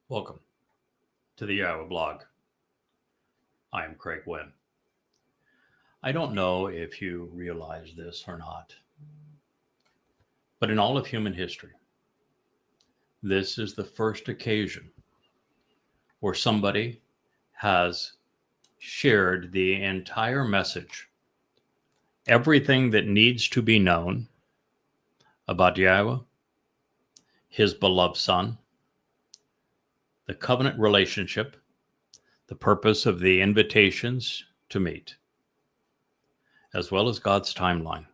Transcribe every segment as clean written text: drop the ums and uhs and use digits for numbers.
Welcome to the Yahowah blog. I am Craig Wynn. I don't know if you realize this or not, but in all of human history, this is the first occasion where somebody has shared the entire message, everything that needs to be known about Yahowah, his beloved Son, the covenant relationship, the purpose of the invitations to meet, as well as God's timeline,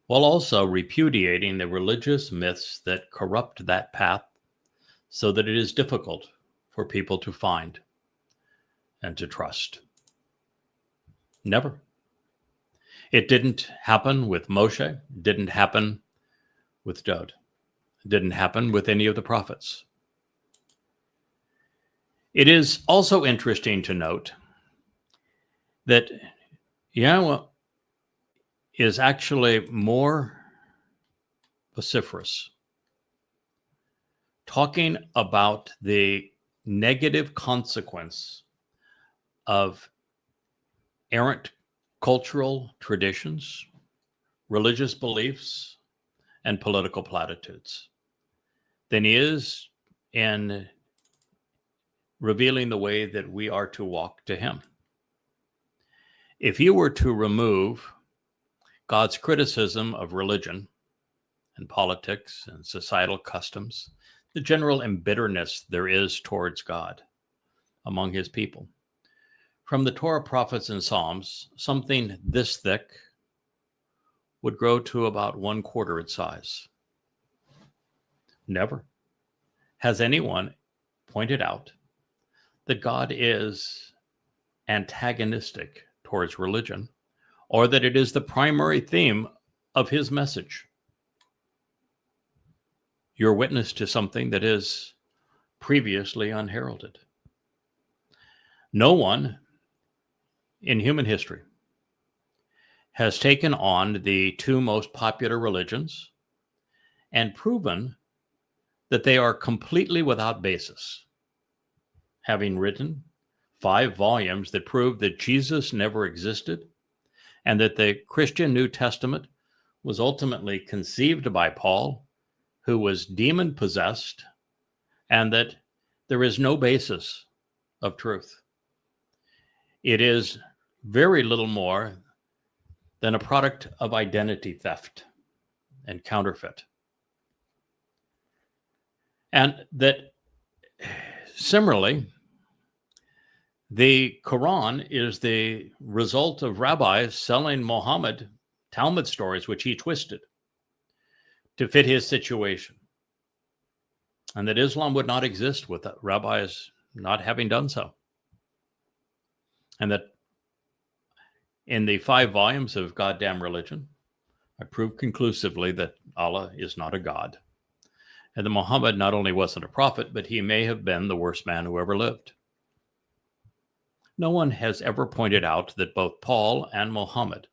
while also repudiating the religious myths that corrupt that path so that it is difficult for people to find and to trust. Never. It didn't happen with Moshe, didn't happen with Dod, didn't happen with any of the prophets. It is also interesting to note that Yahowah is actually more vociferous, talking about the negative consequence of errant cultural traditions, religious beliefs, and political platitudes than he is in revealing the way that we are to walk to him. If you were to remove God's criticism of religion and politics and societal customs, the general embitterness there is towards God among his people, from the Torah, prophets, and Psalms, something this thick would grow to about 1/4 its size. Never has anyone pointed out that God is antagonistic towards religion, or that it is the primary theme of his message. You're witness to something that is previously unheralded. No one in human history has taken on the two most popular religions and proven that they are completely without basis, having written 5 volumes that prove that Jesus never existed and that the Christian New Testament was ultimately conceived by Paul, who was demon-possessed, and that there is no basis of truth. It is very little more than a product of identity theft and counterfeit. And that similarly, the Quran is the result of rabbis selling Muhammad Talmud stories, which he twisted to fit his situation. And that Islam would not exist with rabbis not having done so. And that in the 5 volumes of Goddamn Religion, I prove conclusively that Allah is not a god. And that Muhammad not only wasn't a prophet, but he may have been the worst man who ever lived. No one has ever pointed out that both Paul and Muhammad,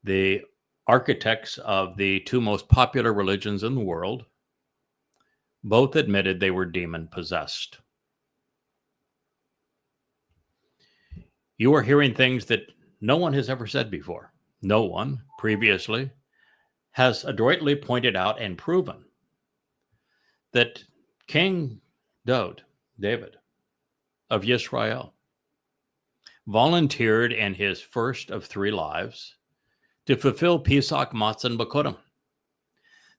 the architects of the 2 most popular religions in the world, both admitted they were demon-possessed. You are hearing things that no one has ever said before. No one previously has adroitly pointed out and proven that King David of Yisra'el volunteered in his first of 3 lives to fulfill Pesach, Matzah, and Bakurim,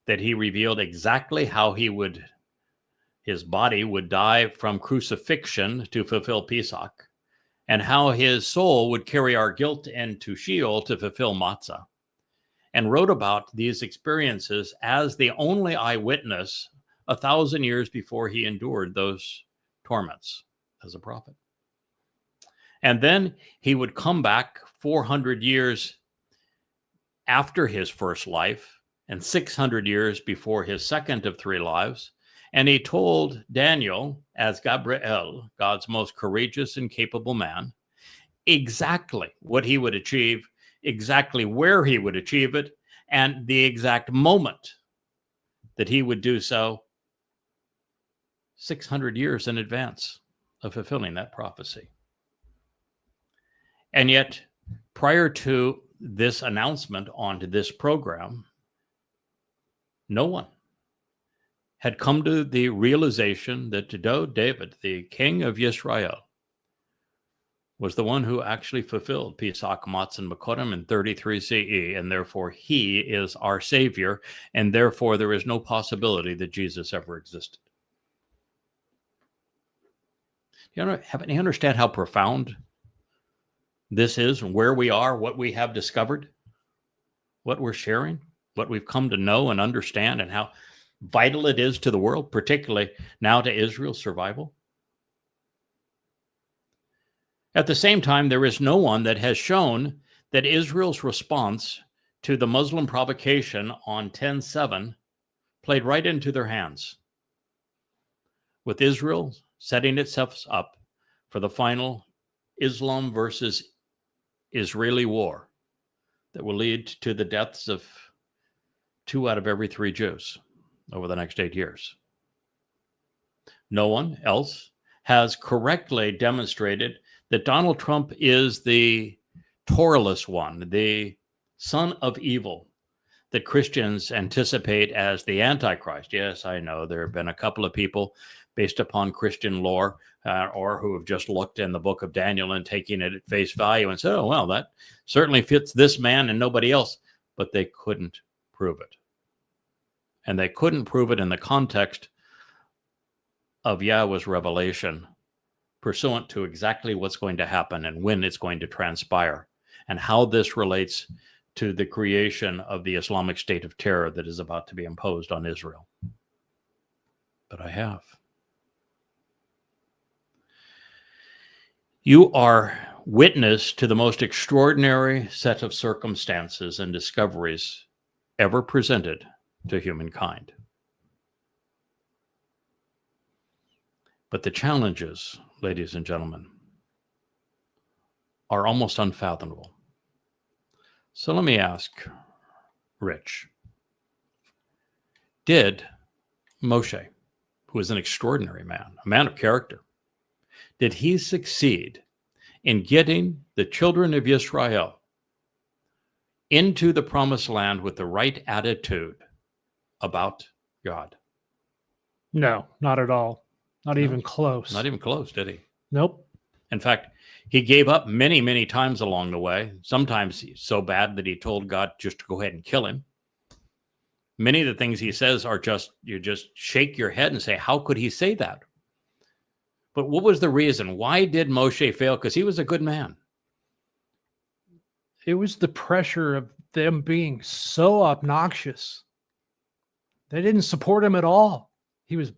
that he revealed exactly how his body would die from crucifixion to fulfill Pesach, and how his soul would carry our guilt into Sheol to fulfill Matzah, and wrote about these experiences as the only eyewitness 1,000 years before he endured those torments as a prophet. And then he would come back 400 years after his first life and 600 years before his second of 3 lives. And he told Daniel, as Gabriel, God's most courageous and capable man, exactly what he would achieve, exactly where he would achieve it, and the exact moment that he would do so, 600 years in advance of fulfilling that prophecy. And yet, prior to this announcement onto this program, no one had come to the realization that David, the king of Yisra'el, was the one who actually fulfilled Pesach, Matzah, Mekodim in 33 CE, and therefore he is our Savior, and therefore there is no possibility that Jesus ever existed. Do you understand how profound this is, and where we are, what we have discovered, what we're sharing, what we've come to know and understand, and how vital it is to the world, particularly now to Israel's survival? At the same time, there is no one that has shown that Israel's response to the Muslim provocation on 10/7 played right into their hands, with Israel setting itself up for the final Islam versus Israeli war that will lead to the deaths of 2 out of every 3 Jews over the next 8 years. No one else has correctly demonstrated that Donald Trump is the Torahless one, the son of evil that Christians anticipate as the Antichrist. Yes, I know there have been a couple of people based upon Christian lore or who have just looked in the book of Daniel and taking it at face value and said, oh, well, that certainly fits this man and nobody else, but they couldn't prove it. And they couldn't prove it in the context of Yahweh's revelation, pursuant to exactly what's going to happen and when it's going to transpire, and how this relates to the creation of the Islamic state of terror that is about to be imposed on Israel. But I have. You are witness to the most extraordinary set of circumstances and discoveries ever presented to humankind. But the challenges, ladies and gentlemen, are almost unfathomable. So let me ask Rich, did Moshe, who is an extraordinary man, a man of character, did he succeed in getting the children of Yisrael into the promised land with the right attitude about God? No, not at all. Not even close. Not even close, did he? Nope. In fact, he gave up many, many times along the way. Sometimes so bad that he told God just to go ahead and kill him. Many of the things he says are just, you just shake your head and say, how could he say that? But what was the reason? Why did Moshe fail? Because he was a good man. It was the pressure of them being so obnoxious. They didn't support him at all. He was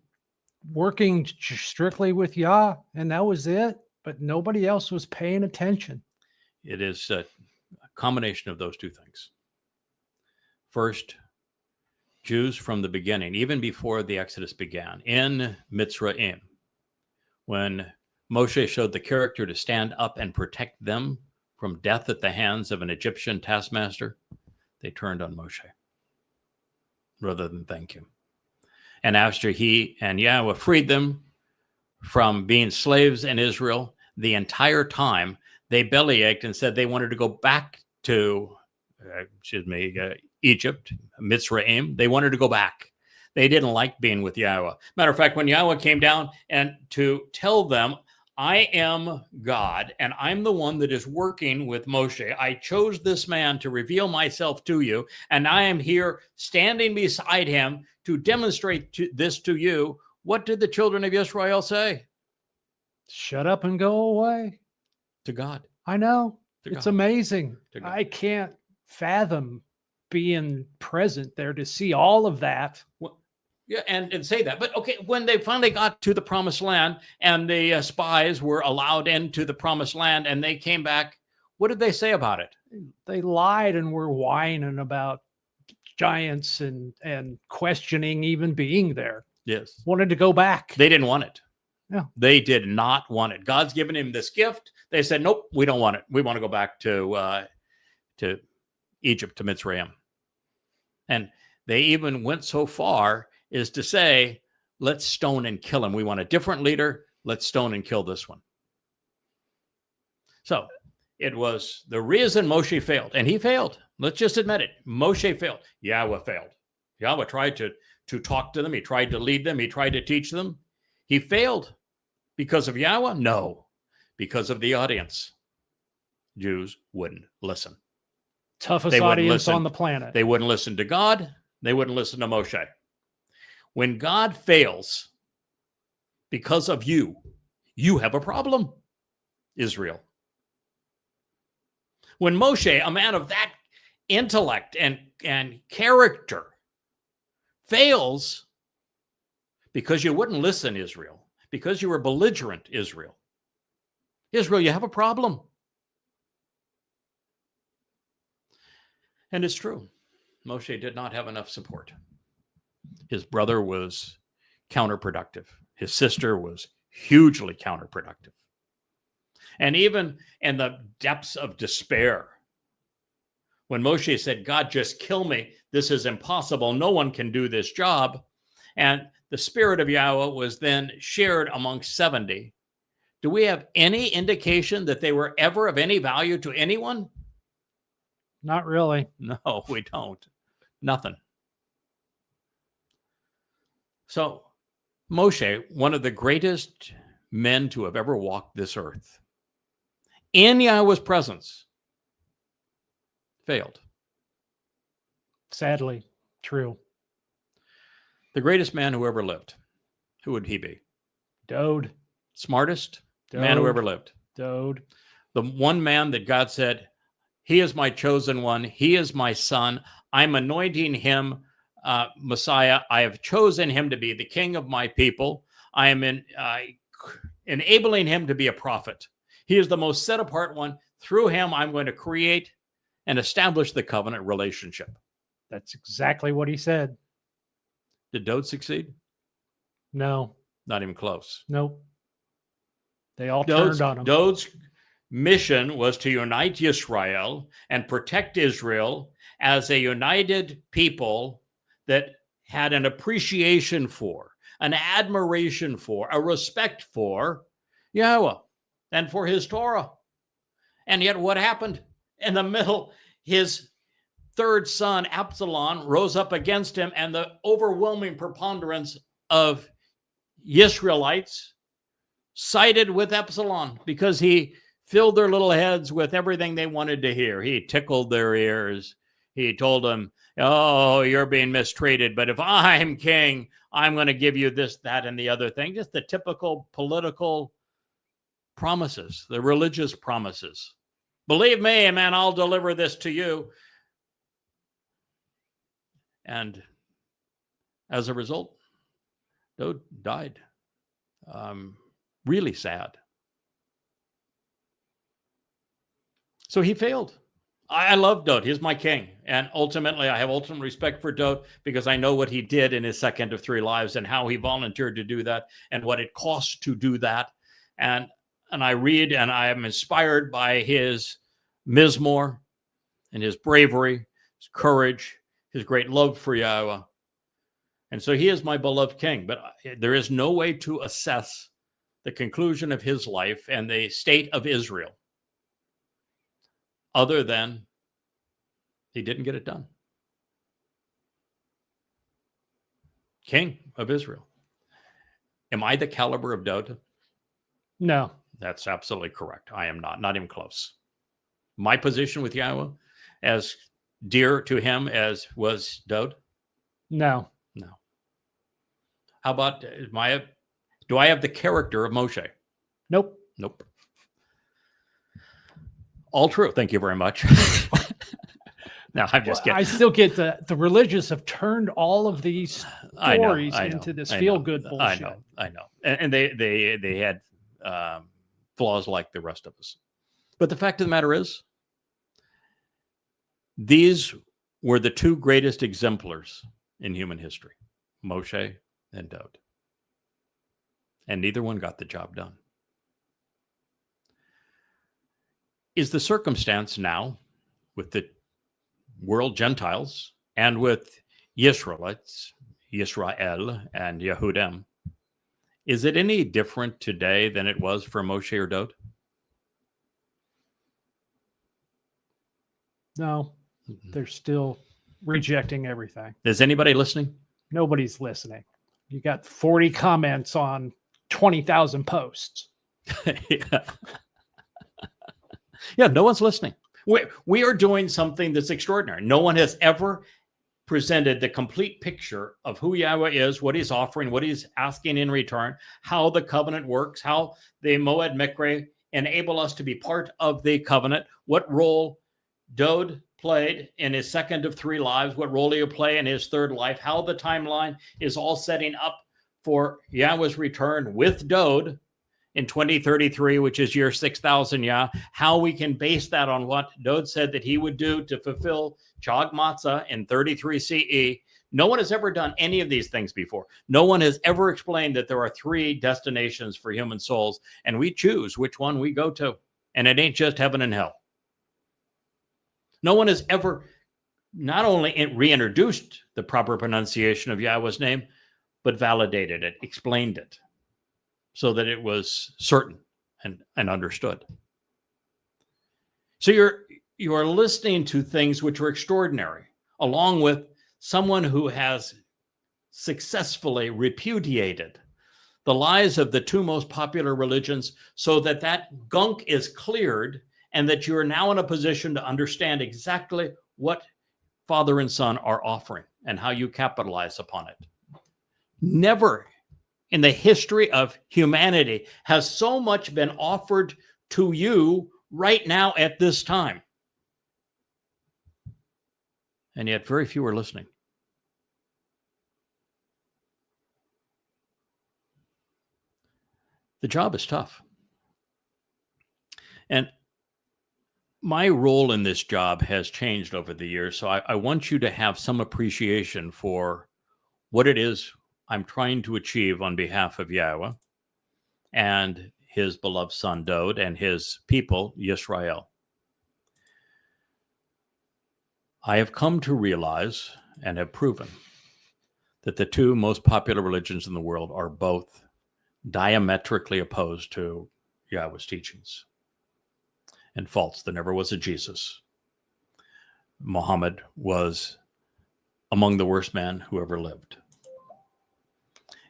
working strictly with Yah, and that was it. But nobody else was paying attention. It is a combination of those two things. First, Jews from the beginning, even before the Exodus began, in Mitzrayim, when Moshe showed the character to stand up and protect them from death at the hands of an Egyptian taskmaster, they turned on Moshe rather than thank him. And after he and Yahweh freed them from being slaves in Israel, the entire time they bellyached and said they wanted to go back to Egypt, Mitzrayim. They wanted to go back. They didn't like being with Yahweh. Matter of fact, when Yahweh came down and to tell them, I am God, and I'm the one that is working with Moshe. I chose this man to reveal myself to you, and I am here standing beside him to demonstrate this to you. What did the children of Yisrael say? Shut up and go away. To God. I know. It's amazing. I can't fathom being present there to see all of that. Well, yeah, and say that. But okay, when they finally got to the promised land and the spies were allowed into the promised land and they came back, what did they say about it? They lied and were whining about giants and questioning even being there. Yes. Wanted to go back. They didn't want it. No. They did not want it. God's given him this gift. They said, nope, we don't want it. We want to go back to Egypt, to Mitzrayim. And they even went so far as to say, let's stone and kill him. We want a different leader. Let's stone and kill this one. So it was the reason Moshe failed, and he failed. Let's just admit it. Moshe failed. Yahweh failed. Yahweh tried to talk to them. He tried to lead them. He tried to teach them. He failed because of Yahweh? No, because of the audience. Jews wouldn't listen. Toughest audience on the planet. They wouldn't listen to God. They wouldn't listen to Moshe. When God fails because of you, you have a problem, Israel. When Moshe, a man of that intellect and character, fails because you wouldn't listen, Israel, because you were belligerent, Israel, you have a problem. And it's true. Moshe did not have enough support. His brother was counterproductive. His sister was hugely counterproductive. And even in the depths of despair, when Moshe said, God, just kill me. This is impossible. No one can do this job. And the spirit of Yahweh was then shared amongst 70. Do we have any indication that they were ever of any value to anyone? Not really. No, we don't. Nothing. So Moshe, one of the greatest men to have ever walked this earth, in Yahweh's presence, failed. Sadly, true. The greatest man who ever lived, who would he be? Dode. Smartest man who ever lived. Dode. The one man that God said, he is my chosen one. He is my son. I'm anointing him Messiah. I have chosen him to be the king of my people. I am enabling him to be a prophet. He is the most set apart one. Through him, I'm going to create and establish the covenant relationship. That's exactly what he said. Did Dode succeed? No. Not even close. Nope. They all turned on him. Dode's mission was to unite Yisra'el and protect Israel as a united people that had an appreciation for, an admiration for, a respect for Yahweh and for his Torah. And yet what happened? In the middle, his third son, Absalom, rose up against him, and the overwhelming preponderance of Yisraelites sided with Absalom because he filled their little heads with everything they wanted to hear. He tickled their ears. He told them, oh, you're being mistreated, but if I'm king, I'm going to give you this, that, and the other thing. Just the typical political promises, the religious promises. Believe me, man, I'll deliver this to you. And as a result, Dode died. Really sad. So he failed. I love Dode. He's my king. And ultimately, I have ultimate respect for Dode because I know what he did in his second of 3 lives and how he volunteered to do that and what it costs to do that. And I read and I am inspired by his mizmor and his bravery, his courage, his great love for Yahweh. And so he is my beloved king. But there is no way to assess the conclusion of his life and the state of Israel other than he didn't get it done. King of Israel. Am I the caliber of Dode? No. That's absolutely correct. I am not even close. My position with Yahweh, as dear to him as was Dode? No. No. How about, do I have the character of Moshe? Nope. Nope. All true. Thank you very much. No, I'm just kidding. I still get the religious have turned all of these stories into this feel-good bullshit. I know. And they had flaws like the rest of us. But the fact of the matter is, these were the 2 greatest exemplars in human history, Moshe and Dode. And neither one got the job done. Is the circumstance now with the world Gentiles and with Yisraelites, Yisra'el and Yehudim, Is it any different today than it was for Moshe or Dode? No, they're still rejecting everything. Is anybody listening? Nobody's listening. You got 40 comments on 20,000 posts. Yeah. Yeah, no one's listening. We are doing something that's extraordinary. No one has ever presented the complete picture of who Yahweh is, what he's offering, what he's asking in return, how the covenant works, how the Moed Mikre enable us to be part of the covenant, what role Dode played in his second of 3 lives, what role he'll play in his third life, how the timeline is all setting up for Yahweh's return with Dode in 2033, which is year 6,000 Yah, how we can base that on what Dode said that he would do to fulfill Chag Matzah in 33 CE. No one has ever done any of these things before. No one has ever explained that there are 3 destinations for human souls, and we choose which one we go to. And it ain't just heaven and hell. No one has ever not only reintroduced the proper pronunciation of Yahweh's name, but validated it, explained it, so that it was certain and understood. So you are listening to things which are extraordinary, along with someone who has successfully repudiated the lies of the 2 most popular religions, so that that gunk is cleared, and that you are now in a position to understand exactly what Father and Son are offering and how you capitalize upon it. Never in the history of humanity has so much been offered to you right now at this time. And yet very few are listening. The job is tough. And my role in this job has changed over the years, so I want you to have some appreciation for what it is I'm trying to achieve on behalf of Yahweh and his beloved son Dode and his people, Yisra'el. I have come to realize and have proven that the 2 most popular religions in the world are both diametrically opposed to Yahweh's teachings and false. There never was a Jesus. Muhammad was among the worst men who ever lived.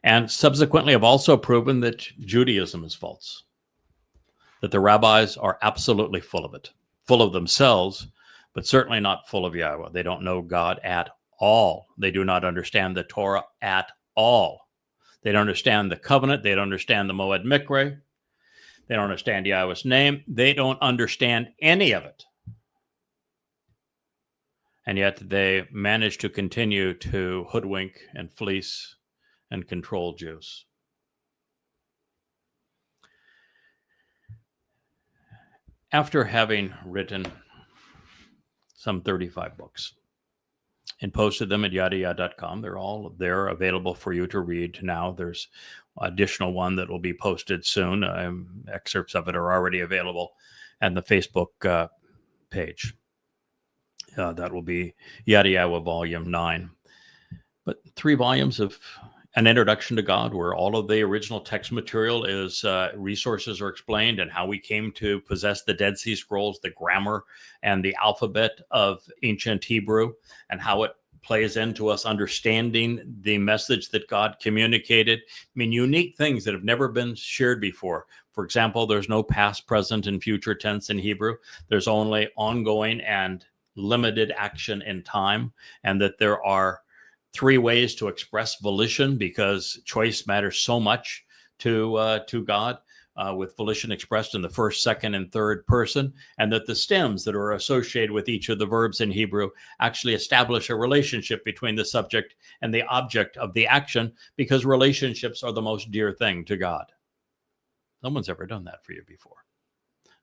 And subsequently have also proven that Judaism is false, that the rabbis are absolutely full of it, full of themselves, but certainly not full of Yahweh. They don't know God at all. They do not understand the Torah at all. They don't understand the covenant. They don't understand the Moed Mikre. They don't understand Yahweh's name. They don't understand any of it. And yet they manage to continue to hoodwink and fleece and control Jews. After having written some 35 books and posted them at yadayah.com, they're all there available for you to read now. There's additional one that will be posted soon. Excerpts of it are already available on the Facebook page. That will be Yada Yahowah Volume 9. But 3 volumes of an introduction to God, where all of the original text material is resources are explained, and how we came to possess the Dead Sea Scrolls, the grammar and the alphabet of ancient Hebrew, and how it plays into us understanding the message that God communicated. I mean, unique things that have never been shared before. For example, there's no past, present, and future tense in Hebrew. There's only ongoing and limited action in time, and that there are 3 ways to express volition, because choice matters so much to God, with volition expressed in the first, second, and third person, and that the stems that are associated with each of the verbs in Hebrew actually establish a relationship between the subject and the object of the action, because relationships are the most dear thing to God. No one's ever done that for you before.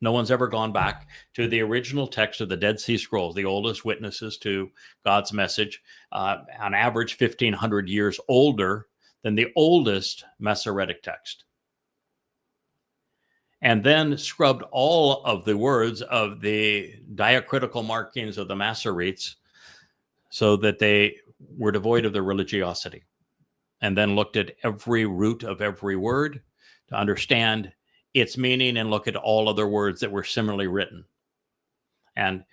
No one's ever gone back to the original text of the Dead Sea Scrolls, the oldest witnesses to God's message, on average 1,500 years older than the oldest Masoretic text. And then scrubbed all of the words of the diacritical markings of the Masoretes so that they were devoid of their religiosity. and then looked at every root of every word to understand its meaning and look at all other words that were similarly written, and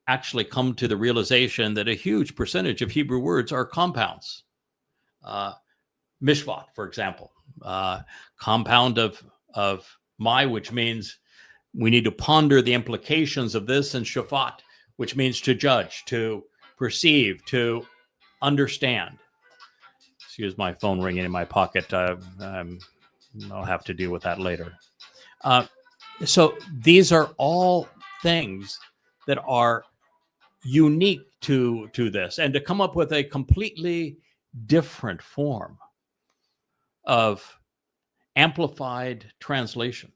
actually come to the realization that a huge percentage of Hebrew words are compounds. Mishvat, for example, compound of my, which means we need to ponder the implications of this, and shafat, which means to judge, to perceive, to understand. Excuse my phone ringing in my pocket. I'll have to deal with that later. So these are all things that are unique to this, and to come up with a completely different form of amplified translation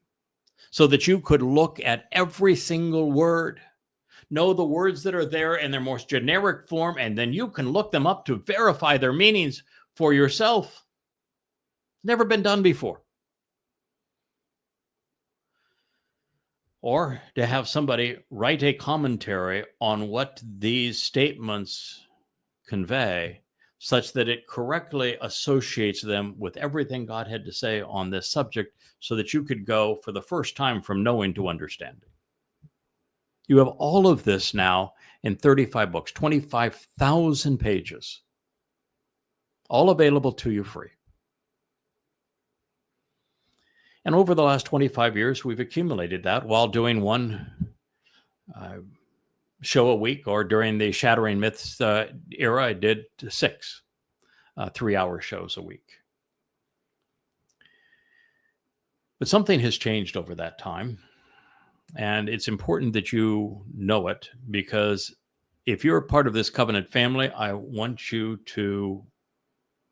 so that you could look at every single word, know the words that are there in their most generic form, and then you can look them up to verify their meanings for yourself. Never been done before. Or to have somebody write a commentary on what these statements convey, such that it correctly associates them with everything God had to say on this subject, so that you could go for the first time from knowing to understanding. You have all of this now in 35 books, 25,000 pages, all available to you free. And over the last 25 years, we've accumulated that while doing one show a week, or during the Shattering Myths era, I did 6 3-hour shows a week. But something has changed over that time, and it's important that you know it, because if you're a part of this covenant family, I want you to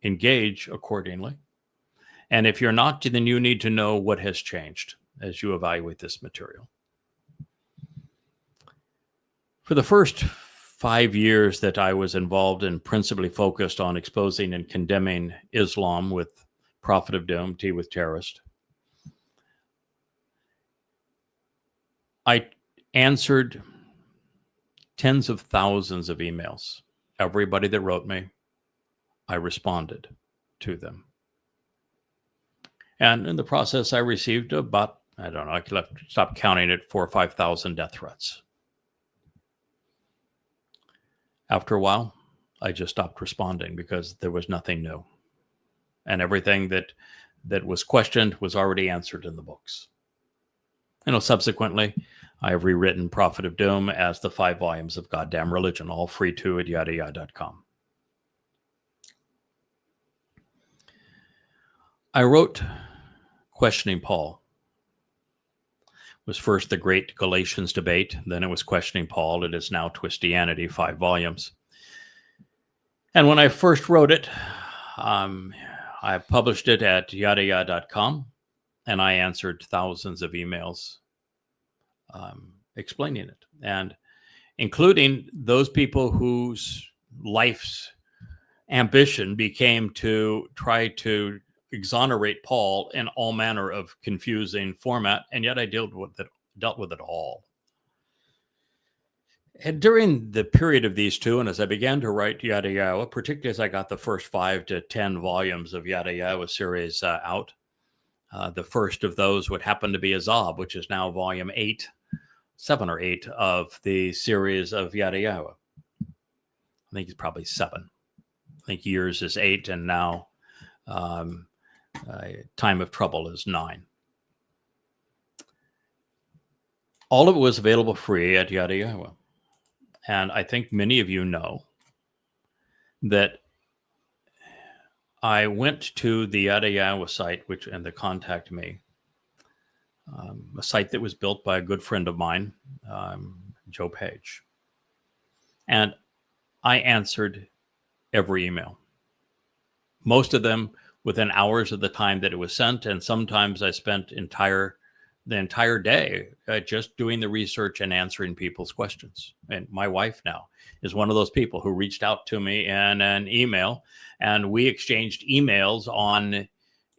engage accordingly. And if you're not, then you need to know what has changed as you evaluate this material. For the first 5 years that I was involved and principally focused on exposing and condemning Islam with Prophet of Doom, Tea with Terrorist, I answered tens of thousands of emails. Everybody that wrote me, I responded to them. And in the process, I received about, I don't know, I could stop counting it, 4,000 or 5,000 death threats. After a while, I just stopped responding because there was nothing new. And everything that was questioned was already answered in the books. Subsequently, I have rewritten Prophet of Doom as the 5 volumes of Goddamn Religion, all free to at yadayah.com. I wrote Questioning Paul. It was first the Great Galatians Debate, then it was Questioning Paul. It is now Twistianity, 5 volumes. And when I first wrote it, I published it at yadayah.com, and I answered thousands of emails explaining it, and including those people whose life's ambition became to try to exonerate Paul in all manner of confusing format, and yet I dealt with it all. And during the period of these two, and as I began to write Yada Yahowah, particularly as I got the first 5 to 10 volumes of Yada Yahowah series out, the first of those would happen to be Azab, which is now volume 7 or 8 of the series of Yada Yahowah. I think it's probably 7. I think Years is 8, and now Time of Trouble is 9. All of it was available free at Yada Yahowah. And I think many of you know that I went to the Yada Yahowah site, and the Contact Me, a site that was built by a good friend of mine, Joe Page. And I answered every email. Most of them within hours of the time that it was sent, and sometimes I spent the entire day just doing the research and answering people's questions. And my wife now is one of those people who reached out to me in an email, and we exchanged emails on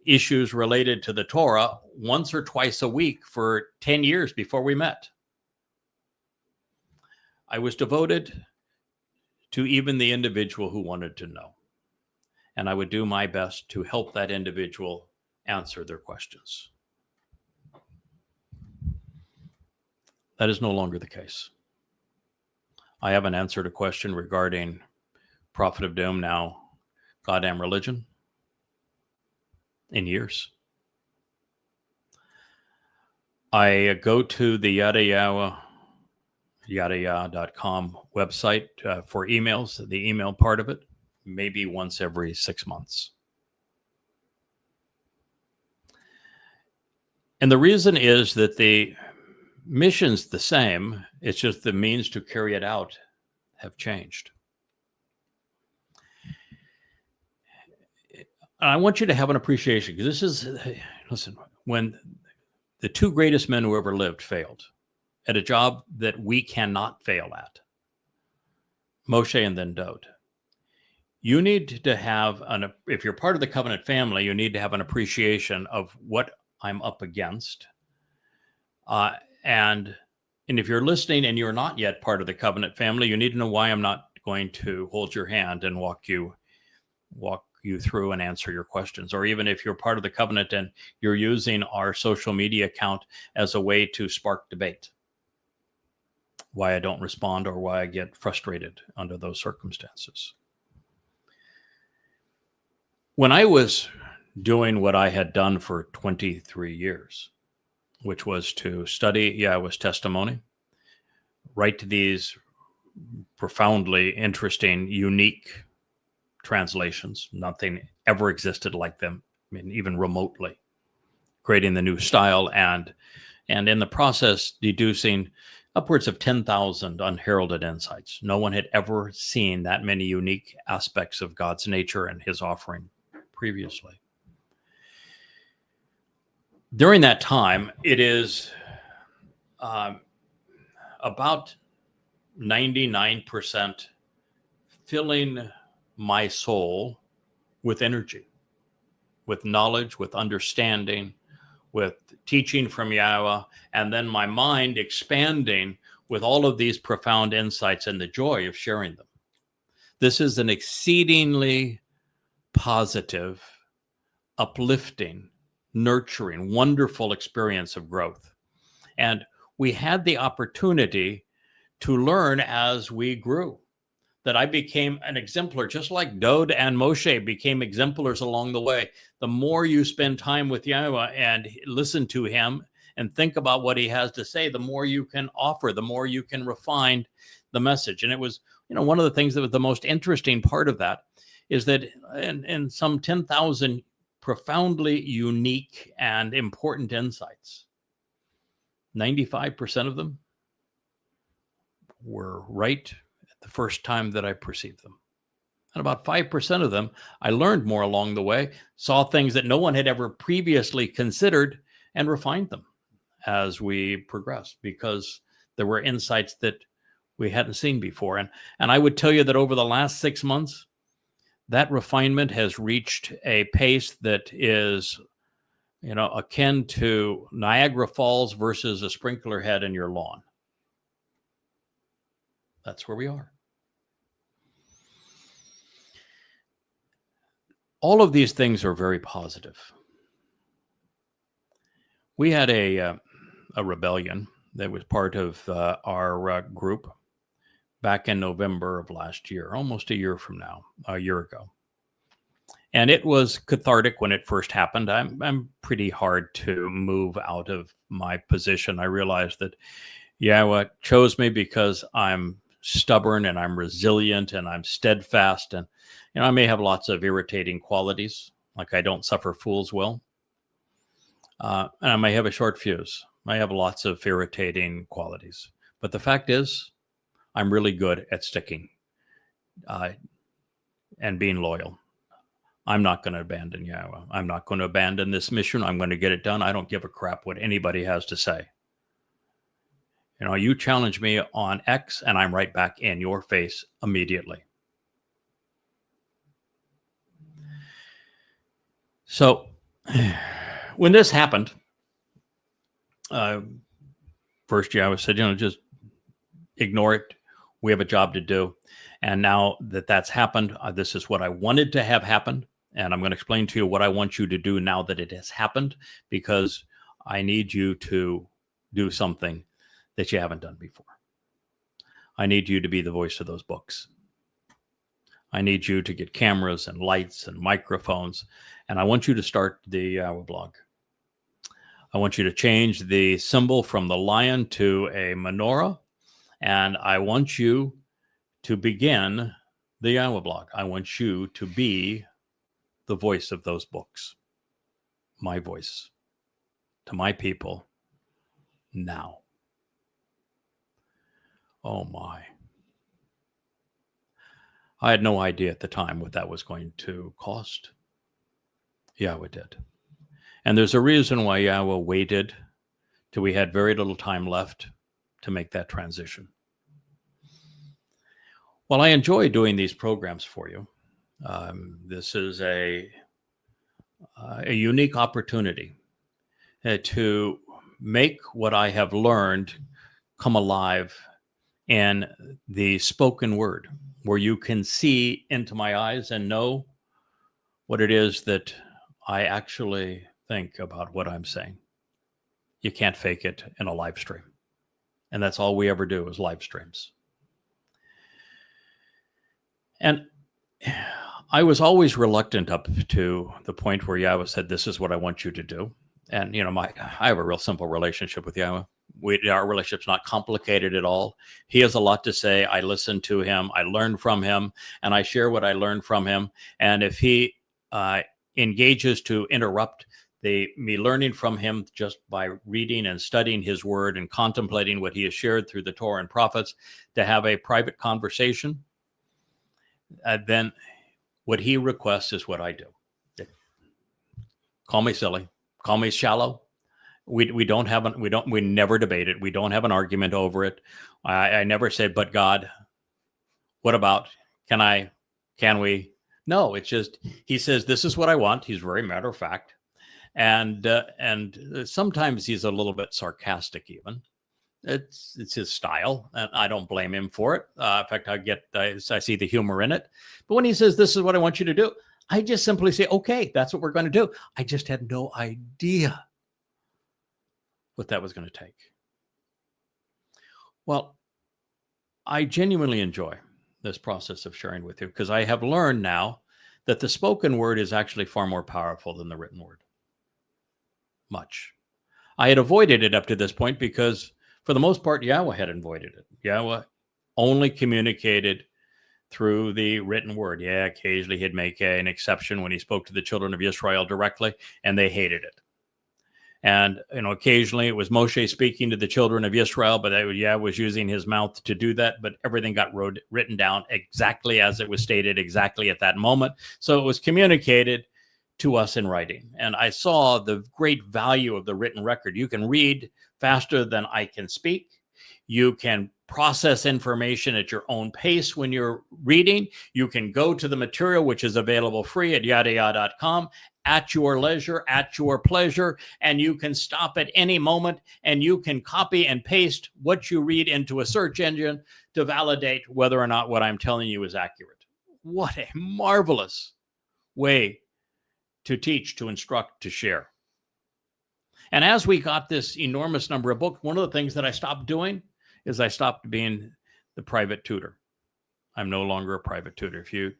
issues related to the Torah once or twice a week for 10 years before we met. I was devoted to even the individual who wanted to know. and I would do my best to help that individual answer their questions. That is no longer the case. I haven't answered a question regarding Prophet of Doom, now goddamn religion, in years. I go to the Yada Yahowah, yadayah.com website for emails, the email part of it, maybe once every 6 months. And the reason is that the mission's the same. It's just the means to carry it out have changed. I want you to have an appreciation, because this is, listen, when the two greatest men who ever lived failed at a job that we cannot fail at, Moshe and then Dod. You need to have, if you're part of the covenant family, you need to have an appreciation of what I'm up against. And if you're listening and you're not yet part of the covenant family, you need to know why I'm not going to hold your hand and walk you through and answer your questions. Or even if you're part of the covenant and you're using our social media account as a way to spark debate, why I don't respond or why I get frustrated under those circumstances. When I was doing what I had done for 23 years, which was to study Yahweh's testimony, write these profoundly interesting, unique translations. Nothing ever existed like them, I mean, even remotely. Creating the new style and in the process deducing upwards of 10,000 unheralded insights. No one had ever seen that many unique aspects of God's nature and his offering previously. During that time, it is about 99% filling my soul with energy, with knowledge, with understanding, with teaching from Yahweh, and then my mind expanding with all of these profound insights and the joy of sharing them. This is an exceedingly positive, uplifting, nurturing, wonderful experience of growth. And we had the opportunity to learn as we grew. That I became an exemplar, just like Dod and Moshe became exemplars along the way. The more you spend time with Yahweh and listen to him and think about what he has to say, the more you can offer, the more you can refine the message. And it was, one of the things that was the most interesting part of that is that in some 10,000 profoundly unique and important insights, 95% of them were right the first time that I perceived them. And about 5% of them, I learned more along the way, saw things that no one had ever previously considered, and refined them as we progressed, because there were insights that we hadn't seen before. And I would tell you that over the last 6 months, that refinement has reached a pace that is, akin to Niagara Falls versus a sprinkler head in your lawn. That's where we are. All of these things are very positive. We had a rebellion that was part of our group back in November of last year, almost a year ago. And it was cathartic when it first happened. I'm pretty hard to move out of my position. I realized that Yahweh chose me because I'm stubborn and I'm resilient and I'm steadfast, and I may have lots of irritating qualities, like I don't suffer fools well, and I may have a short fuse. I have lots of irritating qualities, but the fact is I'm really good at sticking and being loyal. I'm not going to abandon Yahweh. I'm not going to abandon this mission. I'm going to get it done. I don't give a crap what anybody has to say. You challenge me on X and I'm right back in your face immediately. So when this happened, first Yahweh said, just ignore it. We have a job to do. And now that that's happened, this is what I wanted to have happen. And I'm going to explain to you what I want you to do now that it has happened, because I need you to do something that you haven't done before. I need you to be the voice of those books. I need you to get cameras and lights and microphones. And I want you to start the Yahowah blog. I want you to change the symbol from the lion to a menorah. And I want you to begin the Yahowah blog. I want you to be the voice of those books. My voice to my people now. Oh my. I had no idea at the time what that was going to cost. Yahowah did. And there's a reason why Yahowah waited till we had very little time left to make that transition. Well, I enjoy doing these programs for you. This is a unique opportunity to make what I have learned come alive in the spoken word, where you can see into my eyes and know what it is that I actually think about what I'm saying. You can't fake it in a live stream. And that's all we ever do is live streams. And I was always reluctant up to the point where Yahowah said, this is what I want you to do. And, you know, I have a real simple relationship with Yahowah. Our relationship's not complicated at all. He has a lot to say. I listen to him. I learn from him, and I share what I learned from him. And if he engages to interrupt me learning from him just by reading and studying his word and contemplating what he has shared through the Torah and prophets, to have a private conversation, then what he requests is what I do. Call me silly. Call me shallow. We never debate it. We don't have an argument over it. I never say, but God, what about, can we? No, it's just, he says, this is what I want. He's very matter of fact. And sometimes he's a little bit sarcastic even. It's his style, and I don't blame him for it. In fact, I see the humor in it. But when he says, this is what I want you to do, I just simply say, okay, that's what we're going to do. I just had no idea what that was going to take. Well, I genuinely enjoy this process of sharing with you, because I have learned now that the spoken word is actually far more powerful than the written word. Much. I had avoided it up to this point because, for the most part, Yahowah had avoided it. Yahowah only communicated through the written word. Yeah, occasionally he'd make an exception when he spoke to the children of Yisra'el directly, and they hated it. And, occasionally it was Moshe speaking to the children of Yisra'el, but Yahowah was using his mouth to do that. But everything got written down exactly as it was stated, exactly at that moment. So it was communicated to us in writing. And I saw the great value of the written record. You can read faster than I can speak. You can process information at your own pace when you're reading. You can go to the material, which is available free at yadayah.com, at your leisure, at your pleasure, and you can stop at any moment, and you can copy and paste what you read into a search engine to validate whether or not what I'm telling you is accurate. What a marvelous way to teach, to instruct, to share. And as we got this enormous number of books, one of the things that I stopped doing is I stopped being the private tutor. I'm no longer a private tutor. If you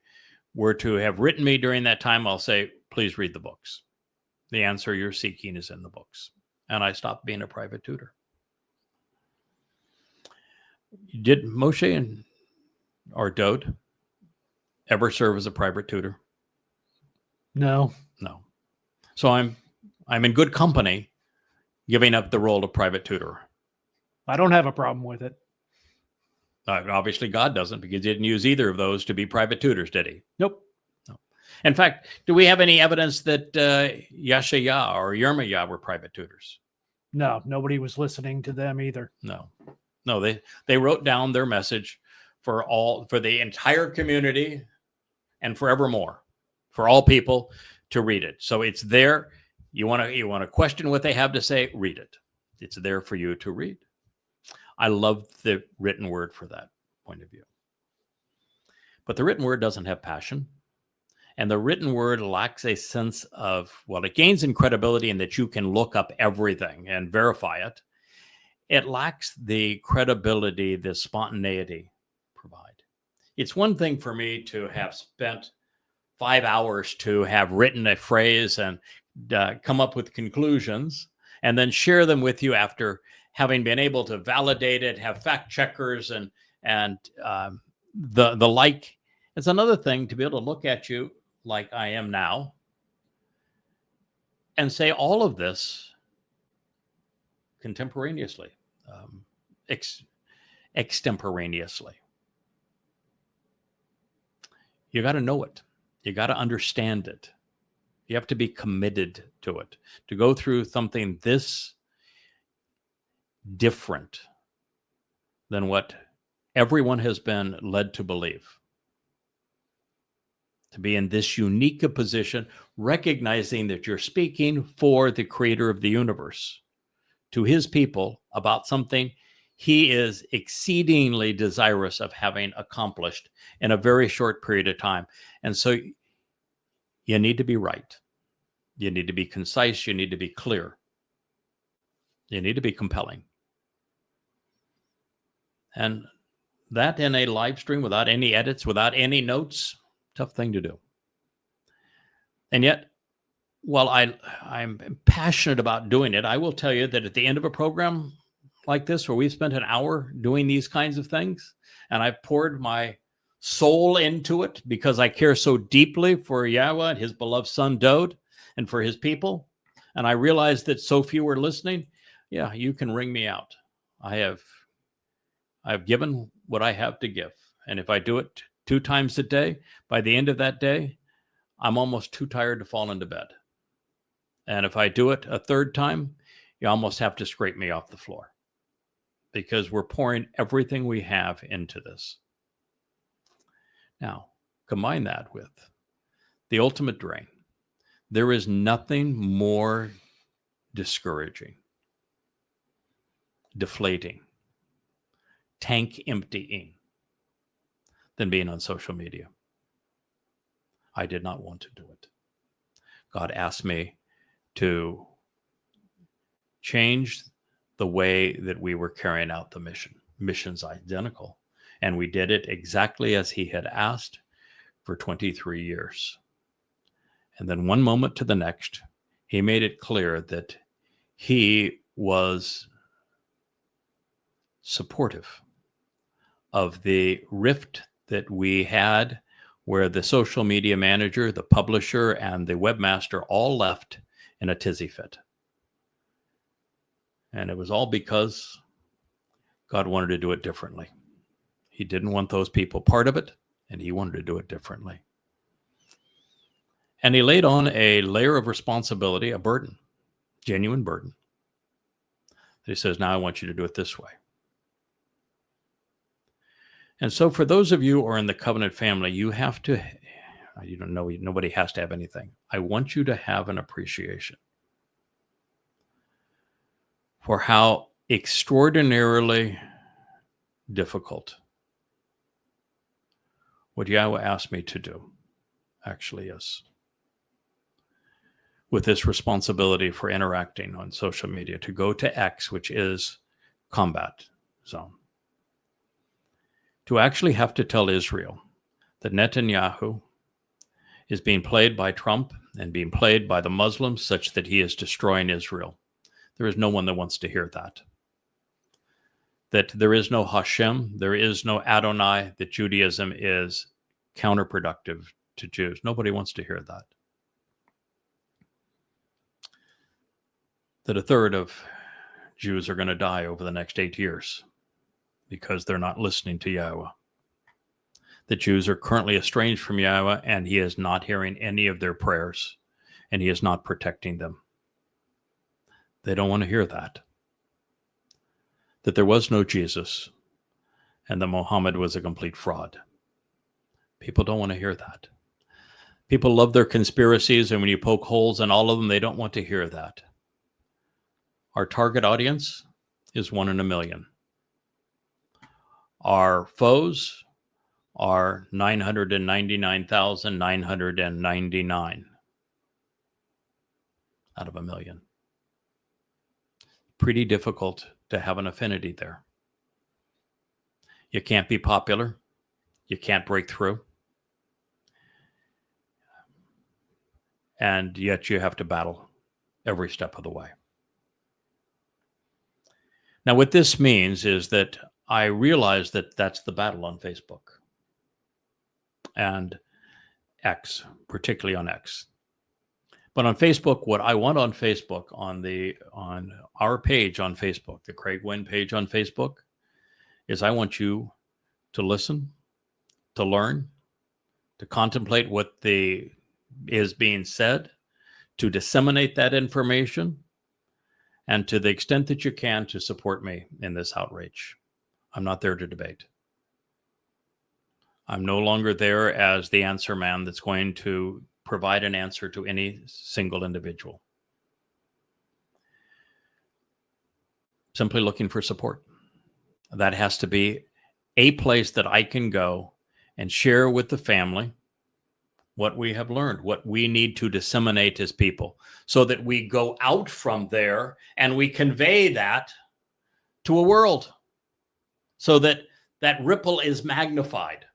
were to have written me during that time, I'll say, please read the books. The answer you're seeking is in the books. And I stopped being a private tutor. Did Moshe or Dode ever serve as a private tutor? No. No. So I'm in good company giving up the role of private tutor. I don't have a problem with it. Obviously, God doesn't, because he didn't use either of those to be private tutors, did he? Nope. No. In fact, do we have any evidence that Yashayah or Yirmiyah were private tutors? No, nobody was listening to them either. No, they wrote down their message for the entire community and forevermore, for all people to read it. So it's there. You want to question what they have to say, read it. It's there for you to read. I love the written word for that point of view. But the written word doesn't have passion. And the written word lacks a sense of, well, it gains in credibility in that you can look up everything and verify it. It lacks the credibility, the spontaneity provide. It's one thing for me to have spent 5 hours to have written a phrase and come up with conclusions and then share them with you after having been able to validate it, have fact checkers and the like. It's another thing to be able to look at you like I am now and say all of this contemporaneously, extemporaneously. You got to know it. You got to understand it. You have to be committed to it. To go through something this different than what everyone has been led to believe. To be in this unique a position, recognizing that you're speaking for the creator of the universe, to his people about something he is exceedingly desirous of having accomplished in a very short period of time. And so you need to be right. You need to be concise. You need to be clear. You need to be compelling. And that in a live stream without any edits, without any notes, tough thing to do. And yet, while I'm passionate about doing it, I will tell you that at the end of a program like this, where we've spent an hour doing these kinds of things, and I've poured my soul into it because I care so deeply for Yahweh and his beloved son Dode and for his people, and I realize that so few are listening, yeah, you can wring me out. I've given what I have to give. And if I do it 2 times a day, by the end of that day, I'm almost too tired to fall into bed. And if I do it a 3rd time, you almost have to scrape me off the floor because we're pouring everything we have into this. Now, combine that with the ultimate drain. There is nothing more discouraging, deflating, tank emptying than being on social media. I did not want to do it. God asked me to change the way that we were carrying out the mission. Mission's identical. And we did it exactly as he had asked for 23 years. And then one moment to the next, he made it clear that he was supportive of the rift that we had where the social media manager, the publisher, and the webmaster all left in a tizzy fit. And it was all because God wanted to do it differently. He didn't want those people part of it, and he wanted to do it differently. And he laid on a layer of responsibility, a burden, genuine burden. He says, now I want you to do it this way. And so for those of you who are in the covenant family, you have to, you don't know, nobody has to have anything. I want you to have an appreciation for how extraordinarily difficult what Yahweh asked me to do actually is, with this responsibility for interacting on social media, to go to X, which is combat zone, to actually have to tell Israel that Netanyahu is being played by Trump and being played by the Muslims such that he is destroying Israel. There is no one that wants to hear that. That there is no Hashem, there is no Adonai, that Judaism is counterproductive to Jews. Nobody wants to hear that. That 1/3 of Jews are going to die over the next 8 years because they're not listening to Yahweh. The Jews are currently estranged from Yahweh, and he is not hearing any of their prayers, and he is not protecting them. They don't want to hear that. That there was no Jesus, and that Muhammad was a complete fraud. People don't want to hear that. People love their conspiracies, and when you poke holes in all of them, they don't want to hear that. Our target audience is 1 in a million. Our foes are 999,999 out of a million. Pretty difficult to have an affinity there. You can't be popular. You can't break through. And yet you have to battle every step of the way. Now, what this means is that I realize that that's the battle on Facebook and X, particularly on X. But on Facebook, what I want on Facebook, on our page on Facebook, the Craig Wynn page on Facebook, is I want you to listen, to learn, to contemplate what is being said, to disseminate that information, and to the extent that you can, to support me in this outreach. I'm not there to debate. I'm no longer there as the answer man that's going to provide an answer to any single individual. Simply looking for support. That has to be a place that I can go and share with the family what we have learned, what we need to disseminate as people, so that we go out from there and we convey that to a world, so that that ripple is magnified.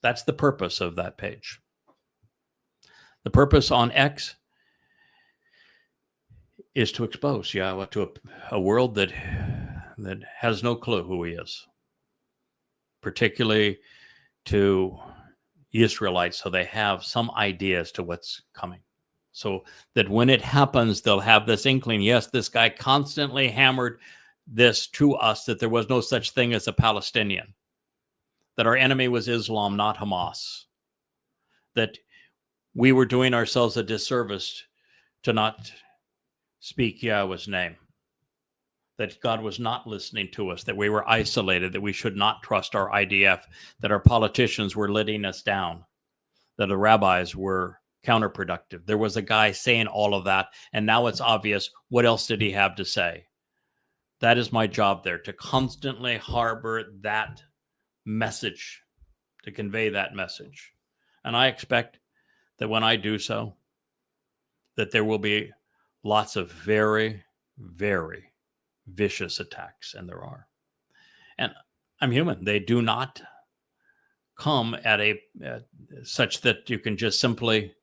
That's the purpose of that page. The purpose on X is to expose Yahweh to a world that has no clue who he is, particularly to Israelites, so they have some idea as to what's coming. So that when it happens, they'll have this inkling, yes, this guy constantly hammered this to us, that there was no such thing as a Palestinian, that our enemy was Islam, not Hamas, that we were doing ourselves a disservice to not speak Yahweh's name, that God was not listening to us, that we were isolated, that we should not trust our IDF, that our politicians were letting us down, that the rabbis were counterproductive. There was a guy saying all of that, and now it's obvious. What else did he have to say? That is my job there, to constantly harbor that message, to convey that message. And I expect that when I do so, that there will be lots of very, very vicious attacks, and there are. And I'm human. They do not come at such that you can just simply,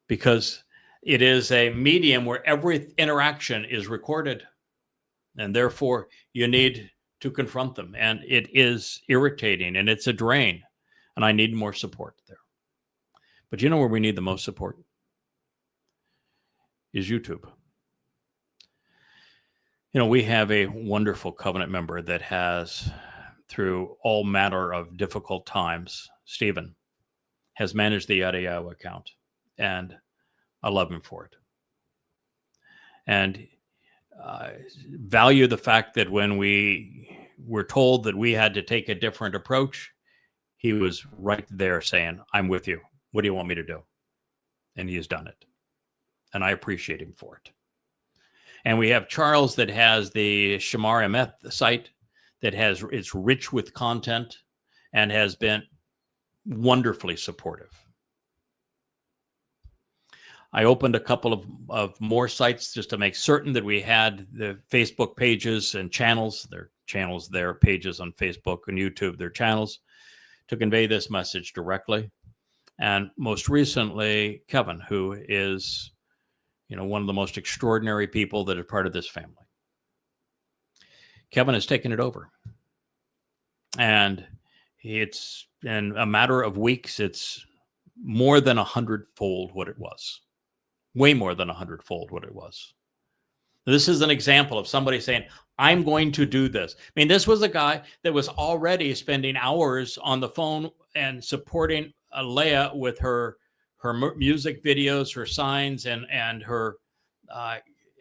because it is a medium where every interaction is recorded, and therefore you need to confront them. And it is irritating, and it's a drain, and I need more support there. But you know where we need the most support? Is YouTube. You know, we have a wonderful covenant member that has, through all manner of difficult times, Stephen, has managed the Yada Yahowah account, and I love him for it. And value the fact that when we were told that we had to take a different approach, he was right there saying, I'm with you. What do you want me to do? And he has done it. And I appreciate him for it. And we have Charles that has the Shamar Emeth site that it's rich with content and has been wonderfully supportive. I opened a couple of more sites just to make certain that we had the Facebook pages and channels, their pages on Facebook and YouTube, their channels, to convey this message directly. And most recently, Kevin, who is, one of the most extraordinary people that are part of this family. Kevin has taken it over. And it's, in a matter of weeks, it's more than 100-fold what it was. Way more than 100-fold what it was. This is an example of somebody saying, I'm going to do this. I mean, this was a guy that was already spending hours on the phone and supporting Leah with her music videos, her signs, and her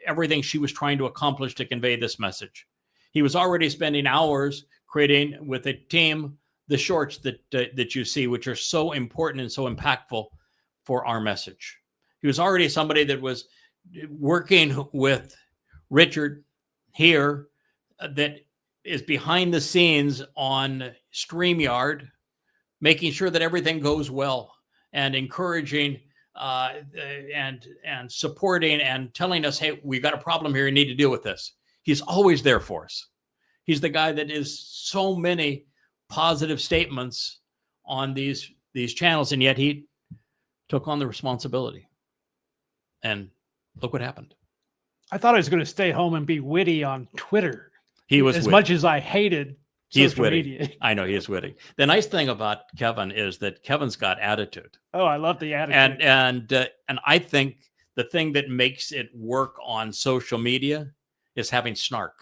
everything she was trying to accomplish to convey this message. He was already spending hours creating with a team the shorts that you see, which are so important and so impactful for our message. He was already somebody that was working with Richard here that is behind the scenes on StreamYard, making sure that everything goes well and encouraging and supporting and telling us, hey, we got a problem here. You need to deal with this. He's always there for us. He's the guy that is so many positive statements on these channels, and yet he took on the responsibility. And look what happened. I thought I was going to stay home and be witty on Twitter. He was as witty. much as I hated He's social witty. media. I know he is witty. The nice thing about Kevin is that Kevin's got attitude. Oh, I love the attitude. And I think the thing that makes it work on social media is having snark.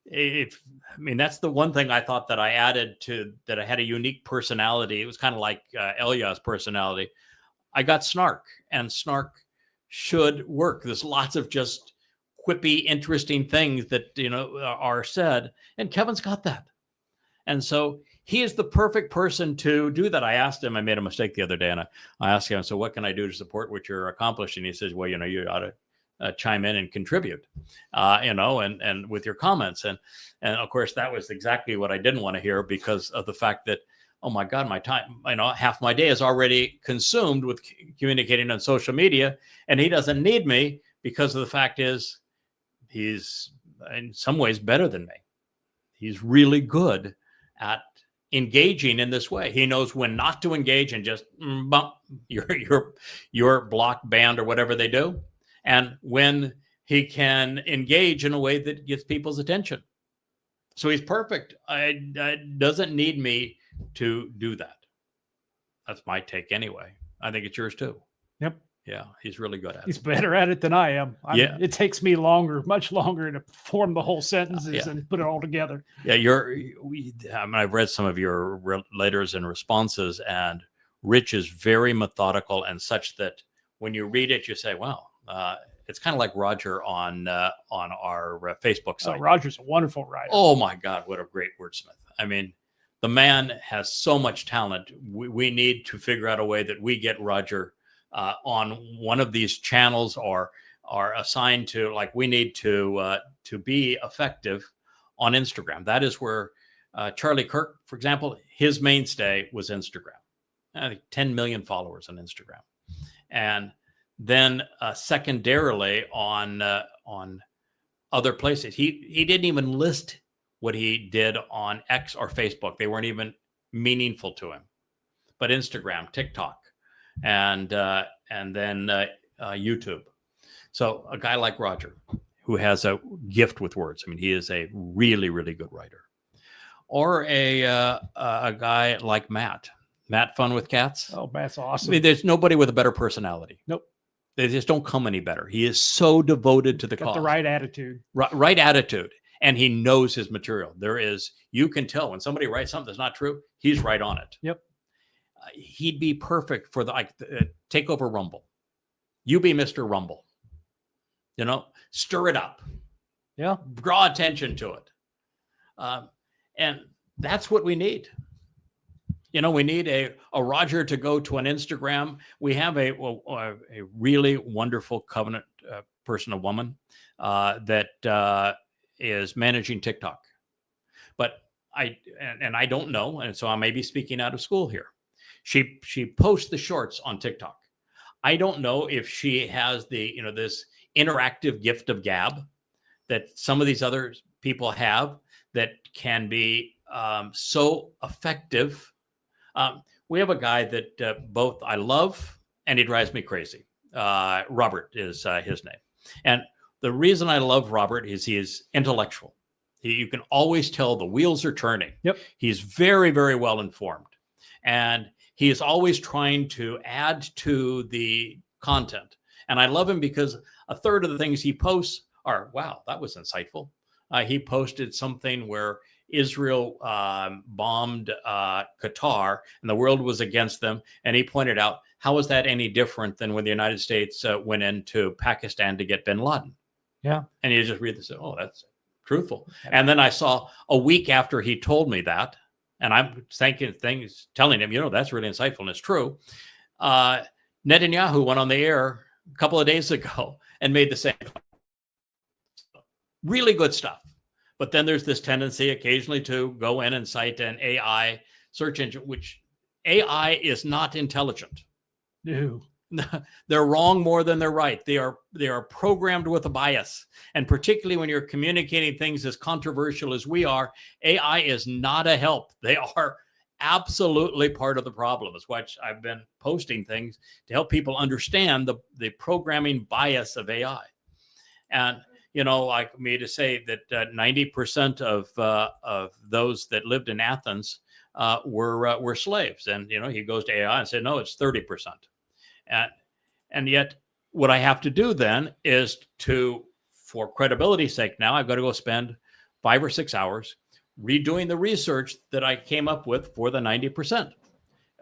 That's the one thing I thought that I added to that. I had a unique personality. It was kind of like Eliah's personality. I got snark, and snark should work. There's lots of just quippy, interesting things that are said, and Kevin's got that. And so he is the perfect person to do that. I asked him, I made a mistake the other day, and I asked him, so what can I do to support what you're accomplishing? He says, well, you ought to chime in and contribute, and with your comments. And of course, that was exactly what I didn't want to hear, because of the fact that, oh my God, my time, half my day is already consumed with communicating on social media, and he doesn't need me, because of the fact is he's in some ways better than me. He's really good at engaging in this way. He knows when not to engage and just bump your block band or whatever they do, and when he can engage in a way that gets people's attention. So he's perfect. Doesn't need me to do that. That's my take anyway. I think it's yours too. Yep. Yeah, he's really good at it. He's better at it than I am. It takes me much longer to form the whole sentences and put it all together. Yeah, I've read some of your letters and responses, and Rich is very methodical and such that when you read it, you say, wow, it's kind of like Roger on our Facebook site. Roger's a wonderful writer. Oh my God, what a great wordsmith. I mean, the man has so much talent. We need to figure out a way that we get Roger on one of these channels, or are assigned to, like, we need to be effective on Instagram. That is where Charlie Kirk, for example, his mainstay was Instagram. I think 10 million followers on Instagram. And then secondarily on other places. He didn't even list what he did on X or Facebook. They weren't even meaningful to him. But Instagram, TikTok, and then YouTube. So a guy like Roger, who has a gift with words. I mean, he is a really, really good writer. Or a guy like Matt Fun with Cats. Oh, Matt's awesome. I mean, there's nobody with a better personality. Nope. They just don't come any better. He is so devoted to the cause. The right attitude. Right attitude. And he knows his material. You can tell when somebody writes something that's not true, he's right on it. Yep. He'd be perfect for take over Rumble. You be Mr. Rumble. Stir it up. Yeah. Draw attention to it. And that's what we need. We need a Roger to go to an Instagram. We have a really wonderful covenant person, a woman, that is managing TikTok. But I don't know, and so I may be speaking out of school here. She posts the shorts on TikTok. I don't know if she has this interactive gift of gab that some of these other people have that can be so effective. We have a guy that both I love and he drives me crazy. Robert is his name. And the reason I love Robert is he is intellectual. You can always tell the wheels are turning. Yep. He's very, very well informed. And he is always trying to add to the content. And I love him because a third of the things he posts are, wow, that was insightful. He posted something where Israel bombed Qatar and the world was against them. And he pointed out, how is that any different than when the United States went into Pakistan to get bin Laden? Yeah. And you just read this, oh, that's truthful. And then I saw a week after he told me that, and I'm thinking things, telling him, that's really insightful and it's true. Netanyahu went on the air a couple of days ago and made the same. Really good stuff. But then there's this tendency occasionally to go in and cite an AI search engine, which AI is not intelligent. No. They're wrong more than they're right. They are programmed with a bias. And particularly when you're communicating things as controversial as we are, AI is not a help. They are absolutely part of the problem. Is why I've been posting things to help people understand the programming bias of AI. And, like me to say that 90% of those that lived in Athens were slaves. And, he goes to AI and said, no, it's 30%. And yet what I have to do then is for credibility's sake, now I've got to go spend 5 or 6 hours redoing the research that I came up with for the 90%,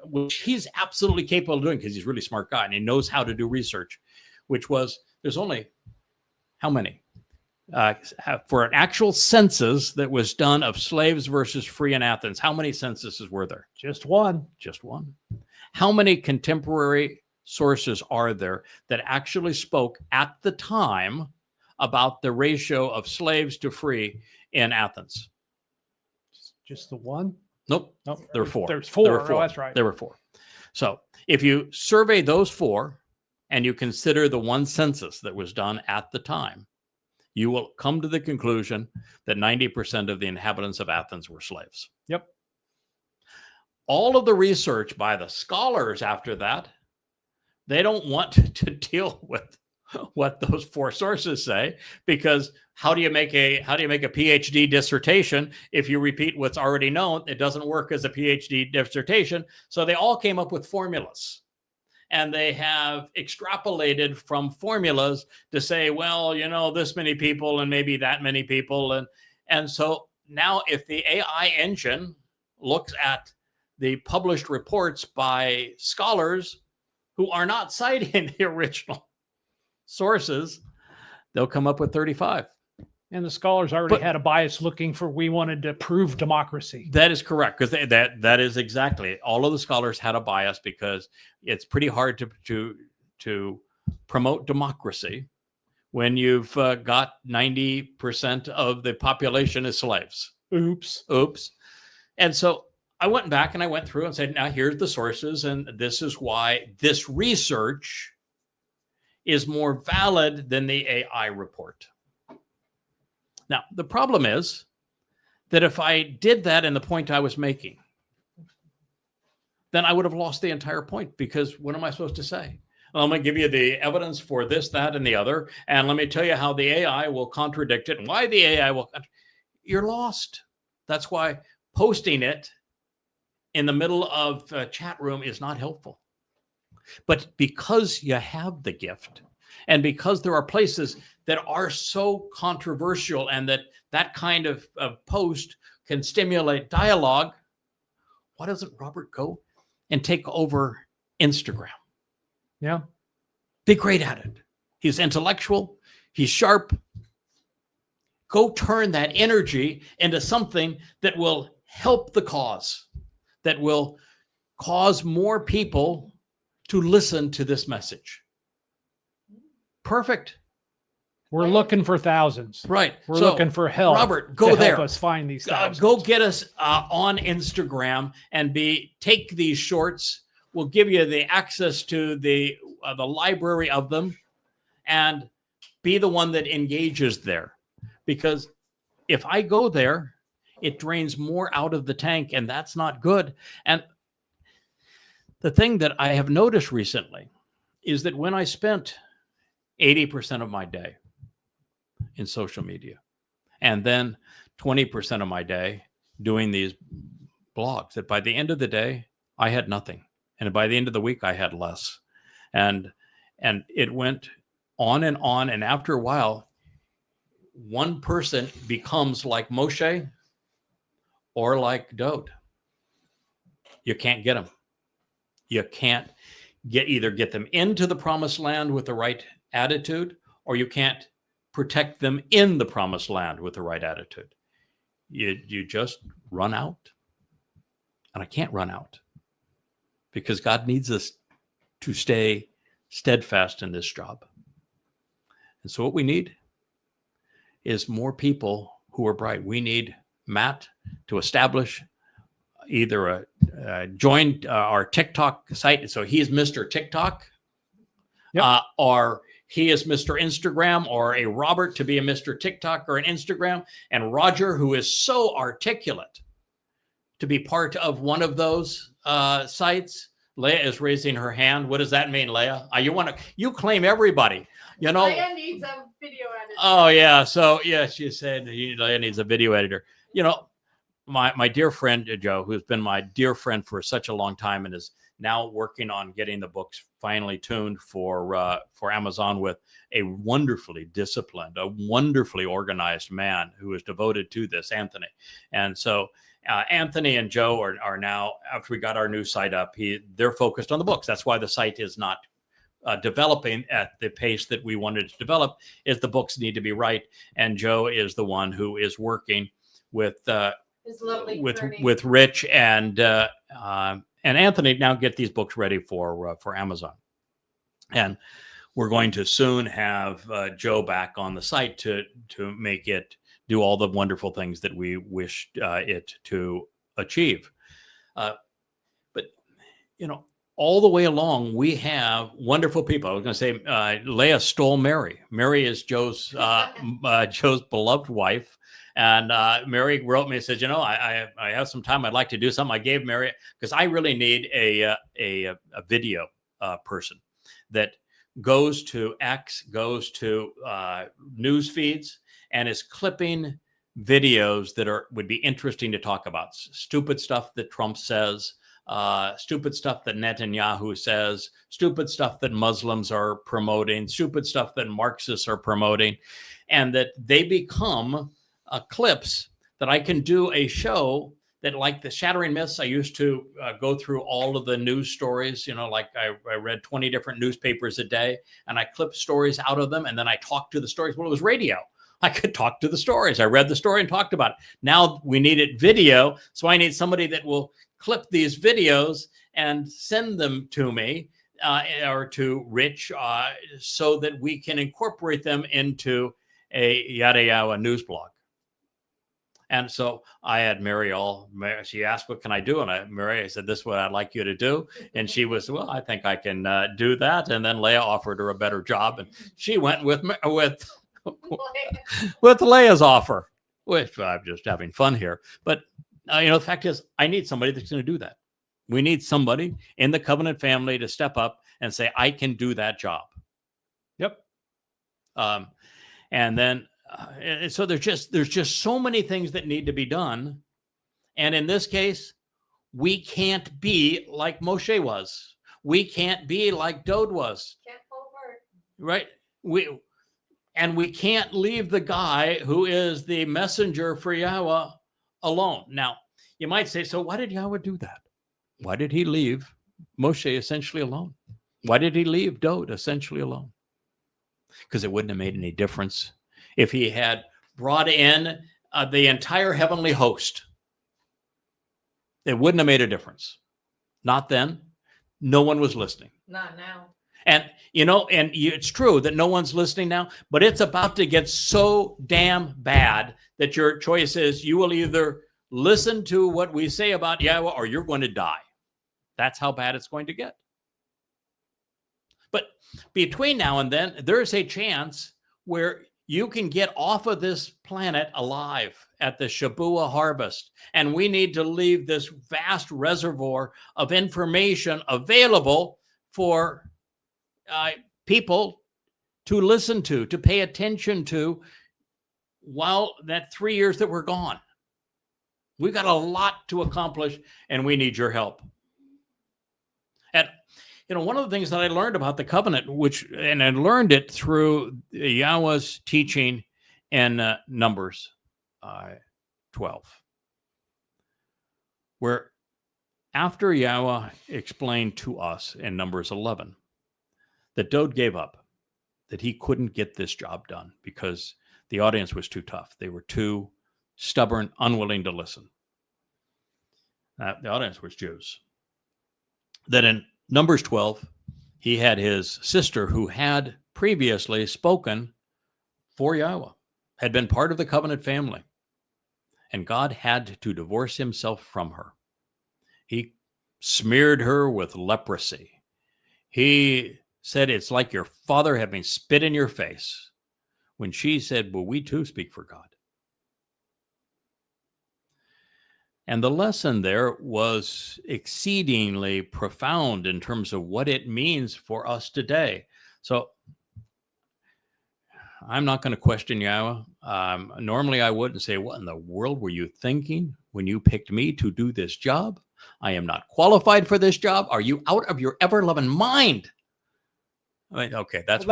which he's absolutely capable of doing because he's a really smart guy and he knows how to do research, which was, there's only how many? For an actual census that was done of slaves versus free in Athens, how many censuses were there? Just one. Just one. How many contemporary sources are there that actually spoke at the time about the ratio of slaves to free in Athens? Just the one? Nope. There were 4. There's 4. There were 4. Oh, that's right. There were 4. So if you survey those 4 and you consider the one census that was done at the time, you will come to the conclusion that 90% of the inhabitants of Athens were slaves. Yep. All of the research by the scholars after that, they don't want to deal with what those 4 sources say, because how do you make a PhD dissertation if you repeat what's already known? It doesn't work as a PhD dissertation. So they all came up with formulas, and they have extrapolated from formulas to say, well, this many people and maybe that many people, and so now if the AI engine looks at the published reports by scholars who are not citing the original sources, they'll come up with 35. And the scholars already had a bias looking for, we wanted to prove democracy. That is correct, because that is exactly, all of the scholars had a bias because it's pretty hard to promote democracy when you've got 90% of the population as slaves. Oops. And so I went back and I went through and said, now here's the sources, and this is why this research is more valid than the AI report. Now, the problem is that if I did that in the point I was making, then I would have lost the entire point, because what am I supposed to say? Well, I'm going to give you the evidence for this, that, and the other, and let me tell you how the AI will contradict it and why the AI will. You're lost. That's why posting it in the middle of a chat room is not helpful. But because you have the gift, and because there are places that are so controversial and that kind of post can stimulate dialogue, why doesn't Robert go and take over Instagram? Yeah. Be great at it. He's intellectual. He's sharp. Go turn that energy into something that will help the cause, that will cause more people to listen to this message. Perfect. We're looking for thousands. Right. We're looking for help. Robert, go there. Help us find these thousands. Go get us on Instagram and take these shorts. We'll give you the access to the library of them, and be the one that engages there. Because if I go there, it drains more out of the tank, and that's not good. And the thing that I have noticed recently is that when I spent 80% of my day in social media, and then 20% of my day doing these blogs, that by the end of the day, I had nothing. And by the end of the week, I had less. And it went on. And after a while, one person becomes like Moshe or like Dode. You can't get them. You can't either get them into the promised land with the right attitude, or you can't protect them in the promised land with the right attitude. You just run out. And I can't run out, because God needs us to stay steadfast in this job. And so what we need is more people who are bright. We need Matt to establish either join our TikTok site. So he's Mr. TikTok, or he is Mr. Instagram, or a Robert to be a Mr. TikTok or an Instagram, and Roger, who is so articulate, to be part of one of those sites. Leah is raising her hand. What does that mean, Leah? You claim everybody. You know, Leah needs a video editor. Oh yeah. So yeah, she said Leah needs a video editor. You know, my dear friend Joe, who's been my dear friend for such a long time and is now working on getting the books finally tuned for Amazon, with a wonderfully disciplined, a wonderfully organized man who is devoted to this, Anthony. And so Anthony and Joe are now, after we got our new site up, they're focused on the books. That's why the site is not developing at the pace that we wanted to develop, is the books need to be right. And Joe is the one who is working with Rich and Anthony now get these books ready for Amazon. And we're going to soon have Joe back on the site to make it do all the wonderful things that we wished it to achieve. But, you know, all the way along, we have wonderful people. I was going to say, Leah stole Mary. Mary is Joe's beloved wife. And Mary wrote me and said, you know, I have some time. I'd like to do something. I gave Mary, because I really need a video person that goes to X, goes to news feeds, and is clipping videos that would be interesting to talk about. Stupid stuff that Trump says, stupid stuff that Netanyahu says, stupid stuff that Muslims are promoting, stupid stuff that Marxists are promoting, and that they become clips that I can do a show that, like the Shattering Myths, I used to go through all of the news stories, you know, like I read 20 different newspapers a day, and I clipped stories out of them, and then I talked to the stories. Well, it was radio. I could talk to the stories. I read the story and talked about it. Now we need it video, so I need somebody that will clip these videos and send them to me or to Rich so that we can incorporate them into a Yada Yahowah news blog. And so I had Mary she asked, what can I do? And I said, this is what I'd like you to do. And she was, well, I think I can do that. And then Leah offered her a better job, and she went with Leah's offer, which I'm just having fun here. But, you know, the fact is, I need somebody that's going to do that. We need somebody in the covenant family to step up and say, I can do that job. Yep. And then, so there's just so many things that need to be done. And in this case, we can't be like Moshe was. We can't be like Dode was. Can't fall apart. Right? We can't leave the guy who is the messenger for Yahweh alone. Now, you might say, so why did Yahweh do that? Why did he leave Moshe essentially alone? Why did he leave Dode essentially alone? Because it wouldn't have made any difference if he had brought in the entire heavenly host. It wouldn't have made a difference. Not then. No one was listening. Not now. And, you know, it's true that no one's listening now, but it's about to get so damn bad that your choice is you will either listen to what we say about Yahweh or you're going to die. That's how bad it's going to get. But between now and then, there's a chance where you can get off of this planet alive at the Shabbat harvest. And we need to leave this vast reservoir of information available for people to listen to pay attention to while that 3 years that we're gone. We've got a lot to accomplish, and we need your help. And, you know, one of the things that I learned about the covenant, and I learned it through Yahweh's teaching in Numbers 12, where after Yahweh explained to us in Numbers 11 that Dode gave up, that he couldn't get this job done because the audience was too tough. They were too stubborn, unwilling to listen. The audience was Jews. That in Numbers 12, he had his sister who had previously spoken for Yahweh, had been part of the covenant family, And God had to divorce himself from her. He smeared her with leprosy. He said, it's like your father having spit in your face. When she said, well, we too speak for God. And the lesson there was exceedingly profound in terms of what it means for us today. So I'm not going to question Yahowah. Normally I wouldn't say, what in the world were you thinking when you picked me to do this job? I am not qualified for this job. Are you out of your ever-loving mind? I mean, okay, that's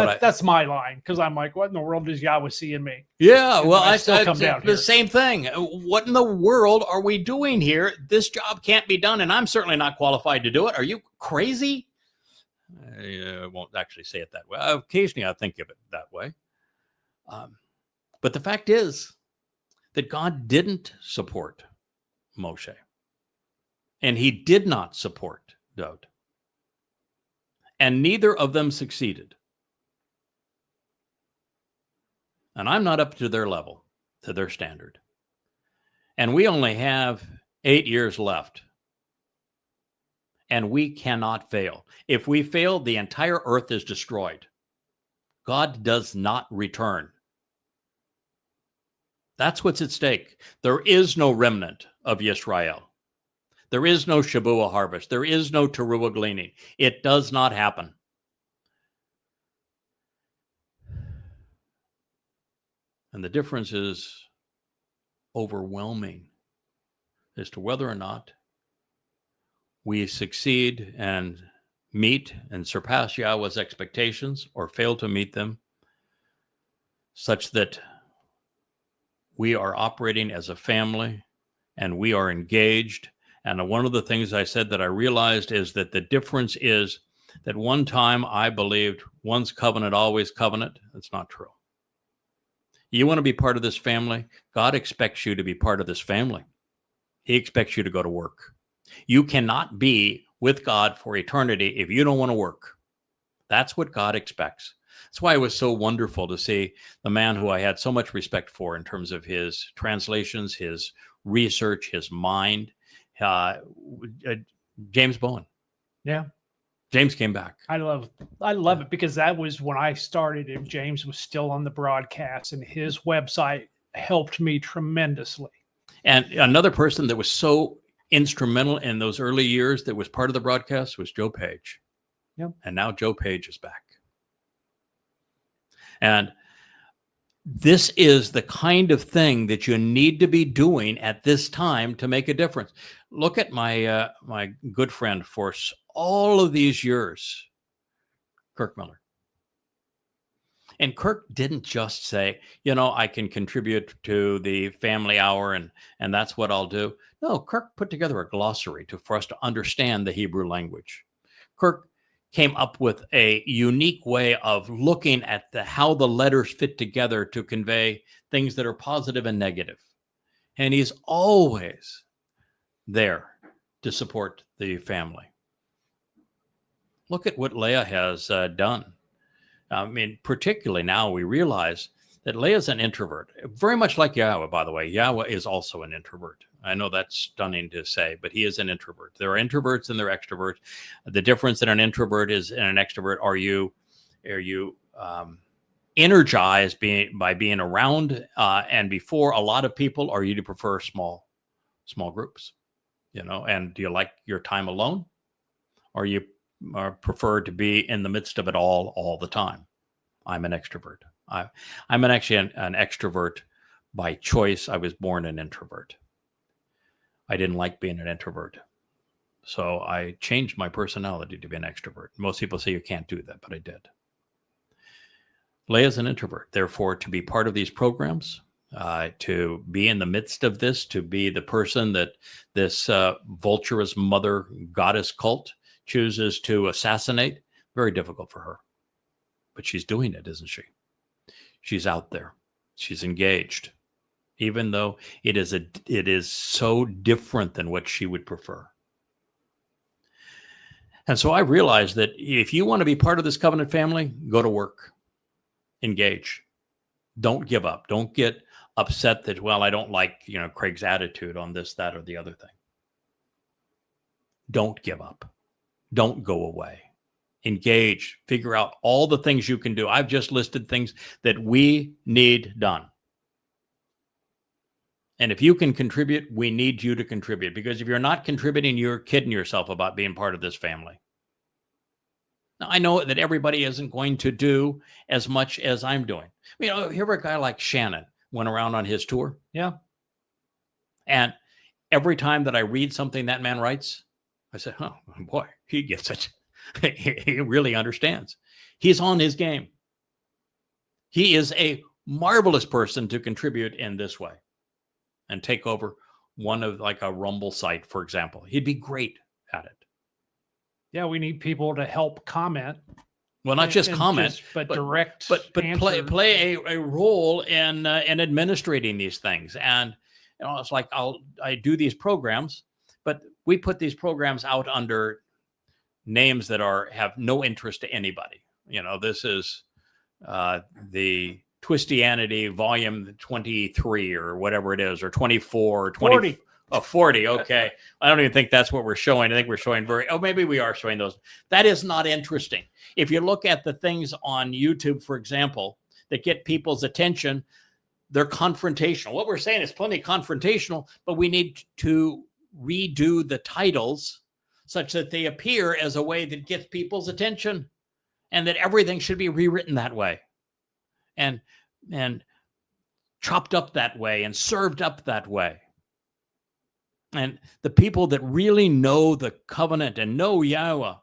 my line, because I'm like, what in the world does Yahweh see in me? Yeah, And well, I still come down the here. same thing. What in the world are we doing here? This job can't be done, and I'm certainly not qualified to do it. Are you crazy? I won't actually say it that way. Occasionally, I think of it that way. But the fact is that God didn't support Moshe, and he did not support Daud, and neither of them succeeded. And I'm not up to their level, to their standard. And we only have 8 years left. And we cannot fail. If we fail, the entire earth is destroyed. God does not return. That's what's at stake. There is no remnant of Yisra'el. There is no Shabuah harvest. There is no Teruah gleaning. It does not happen. And the difference is overwhelming as to whether or not we succeed and meet and surpass Yahweh's expectations or fail to meet them, such that we are operating as a family and we are engaged. And one of the things I said that I realized is that the difference is that one time I believed once covenant, always covenant. That's not true. You want to be part of this family? God expects you to be part of this family. He expects you to go to work. You cannot be with God for eternity if you don't want to work. That's what God expects. That's why it was so wonderful to see the man who I had so much respect for in terms of his translations, his research, his mind, James Bowen. Yeah. James came back. I love it, because that was when I started, and James was still on the broadcast, and his website helped me tremendously. And another person that was so instrumental in those early years that was part of the broadcast was Joe Page. Yep. And now Joe Page is back. And this is the kind of thing that you need to be doing at this time to make a difference. Look at my my good friend for all of these years, Kirk Miller. And Kirk didn't just say, I can contribute to the family hour and that's what I'll do. No, Kirk put together a glossary for us to understand the Hebrew language. Kirk came up with a unique way of looking at how the letters fit together to convey things that are positive and negative. And he's always there to support the family. Look at what Leah has done. I mean, particularly now we realize that Leah's an introvert, very much like Yahowah, by the way. Yahowah is also an introvert. I know that's stunning to say, but he is an introvert. There are introverts and there are extroverts. The difference in an introvert is in an extrovert. Are you energized by being around and before a lot of people, or you prefer small groups? And do you like your time alone, or you prefer to be in the midst of it all the time? I'm an extrovert. I'm actually an extrovert by choice. I was born an introvert. I didn't like being an introvert. So I changed my personality to be an extrovert. Most people say you can't do that, but I did. Leah's an introvert. Therefore, to be part of these programs, to be in the midst of this, to be the person that this vulturous mother goddess cult chooses to assassinate, very difficult for her. But she's doing it, isn't she? She's out there. She's engaged, even though it is so different than what she would prefer. And so I realized that if you want to be part of this covenant family, go to work, engage, don't give up, don't get upset that, well, I don't like, Craig's attitude on this, that, or the other thing. Don't give up. Don't go away. Engage. Figure out all the things you can do. I've just listed things that we need done. And if you can contribute, we need you to contribute, because if you're not contributing, you're kidding yourself about being part of this family. Now, I know that everybody isn't going to do as much as I'm doing. Here a guy like Shannon went around on his tour. Yeah. And every time that I read something that man writes, I say, oh, boy, he gets it. He really understands. He's on his game. He is a marvelous person to contribute in this way and take over one of, like, a Rumble site, for example. He'd be great at it. Yeah, we need people to help comment. Well, not just comment, but direct, but answers. play a role in administrating these things. And it's like I do these programs, but we put these programs out under names that have no interest to anybody. This is the Twistianity volume 23 or whatever it is, or 24 or 20. 40. Oh, 40. Okay. I don't even think that's what we're showing. I think we're showing maybe we are showing those. That is not interesting. If you look at the things on YouTube, for example, that get people's attention, they're confrontational. What we're saying is plenty confrontational, but we need to redo the titles such that they appear as a way that gets people's attention, and that everything should be rewritten that way and chopped up that way and served up that way. And the people that really know the covenant and know Yahweh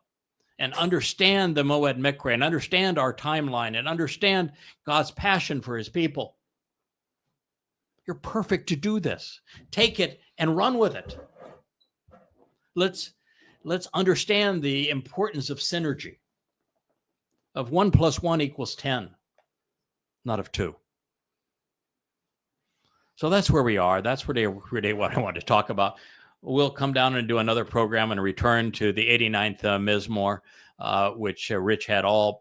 and understand the Moed Mikra and understand our timeline and understand God's passion for his people, you're perfect to do this. Take it and run with it. Let's understand the importance of synergy, of 1 + 1 = 10, not of 2. So that's where we are. That's really what I wanted to talk about. We'll come down and do another program and return to the 89th Mizmor, which Rich had all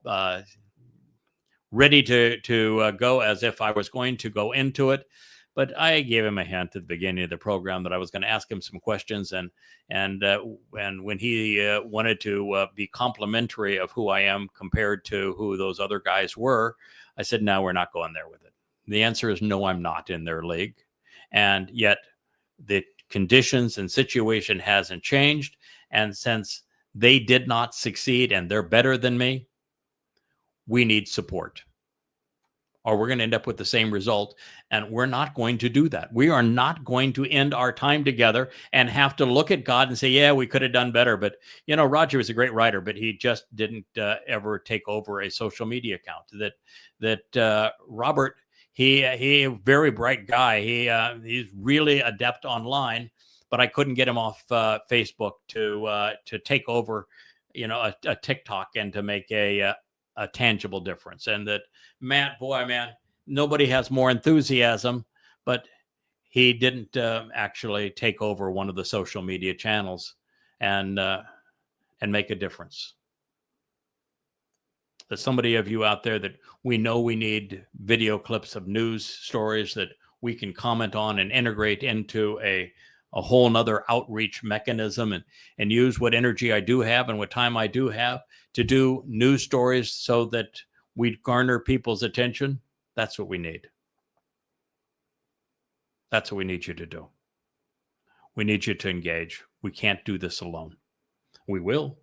ready to go, as if I was going to go into it. But I gave him a hint at the beginning of the program that I was going to ask him some questions, and when he wanted to be complimentary of who I am compared to who those other guys were, I said, no, we're not going there with it. The answer is no, I'm not in their league. And yet the conditions and situation hasn't changed. And since they did not succeed and they're better than me, we need support, or we're going to end up with the same result. And we're not going to do that. We are not going to end our time together and have to look at God and say, yeah, we could have done better. But, Roger was a great writer, but he just didn't ever take over a social media account. That Robert, he a very bright guy. He's really adept online, but I couldn't get him off Facebook to take over, a TikTok and to make a tangible difference. And that Matt, nobody has more enthusiasm, but he didn't actually take over one of the social media channels and make a difference. There's somebody of you out there that we know we need video clips of news stories that we can comment on and integrate into a whole nother outreach mechanism, and use what energy I do have and what time I do have to do news stories so that we garner people's attention. That's what we need. That's what we need you to do. We need you to engage. We can't do this alone. We will.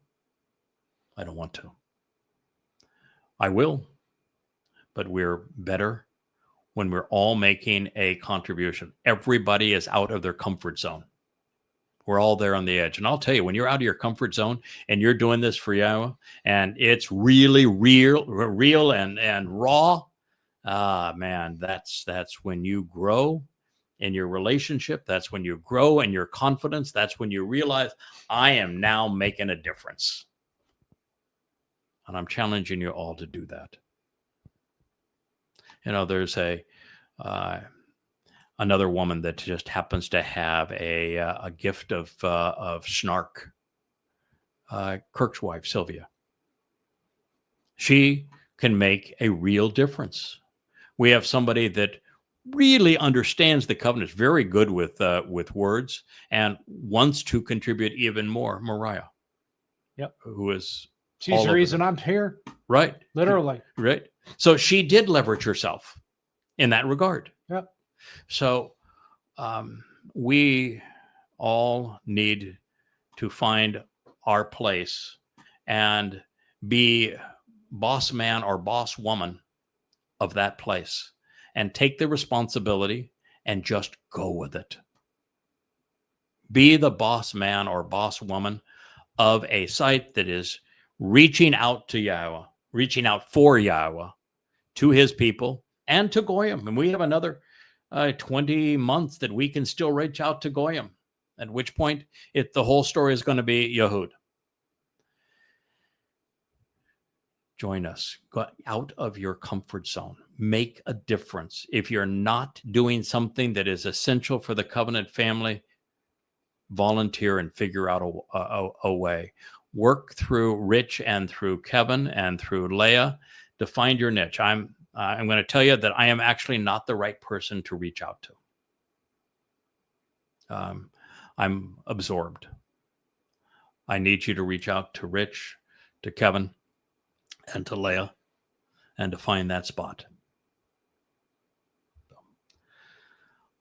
I don't want to. I will. But we're better when we're all making a contribution. Everybody is out of their comfort zone. We're all there on the edge. And I'll tell you, when you're out of your comfort zone and you're doing this for Yahweh, and it's really real and raw, man, that's when you grow in your relationship. That's when you grow in your confidence. That's when you realize, I am now making a difference. And I'm challenging you all to do that. There's another woman that just happens to have a gift of snark. Kirk's wife, Sylvia. She can make a real difference. We have somebody that really understands the covenant, is very good with words, and wants to contribute even more. Mariah. Yep. Who is She's all the over reason it. I'm here, Right. literally. Right. So she did leverage herself in that regard. Yep. So we all need to find our place and be boss man or boss woman of that place and take the responsibility and just go with it. Be the boss man or boss woman of a site that is reaching out to Yahweh, reaching out for Yahweh, to his people, and to Goyim. And we have another 20 months that we can still reach out to Goyim, at which point the whole story is going to be Yehud. Join us. Go out of your comfort zone. Make a difference. If you're not doing something that is essential for the covenant family, volunteer and figure out a way. Work through Rich and through Kevin and through Leah to find your niche. I'm going to tell you that I am actually not the right person to reach out to. I'm absorbed. I need you to reach out to Rich, to Kevin, and to Leah, and to find that spot.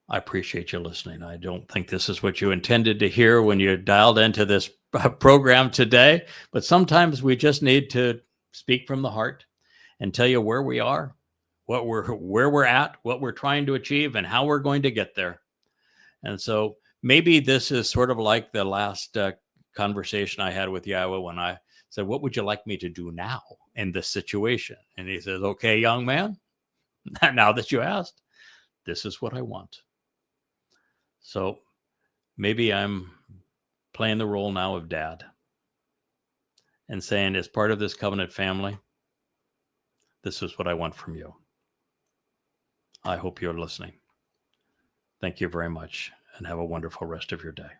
I appreciate you listening. I don't think this is what you intended to hear when you dialed into this program today, but sometimes we just need to speak from the heart and tell you where we are, where we're at, what we're trying to achieve, and how we're going to get there. And so maybe this is sort of like the last conversation I had with Yahweh when I said, what would you like me to do now in this situation? And he says, okay, young man, now that you asked, this is what I want. So maybe I'm playing the role now of dad and saying, as part of this covenant family, this is what I want from you. I hope you're listening. Thank you very much, and have a wonderful rest of your day.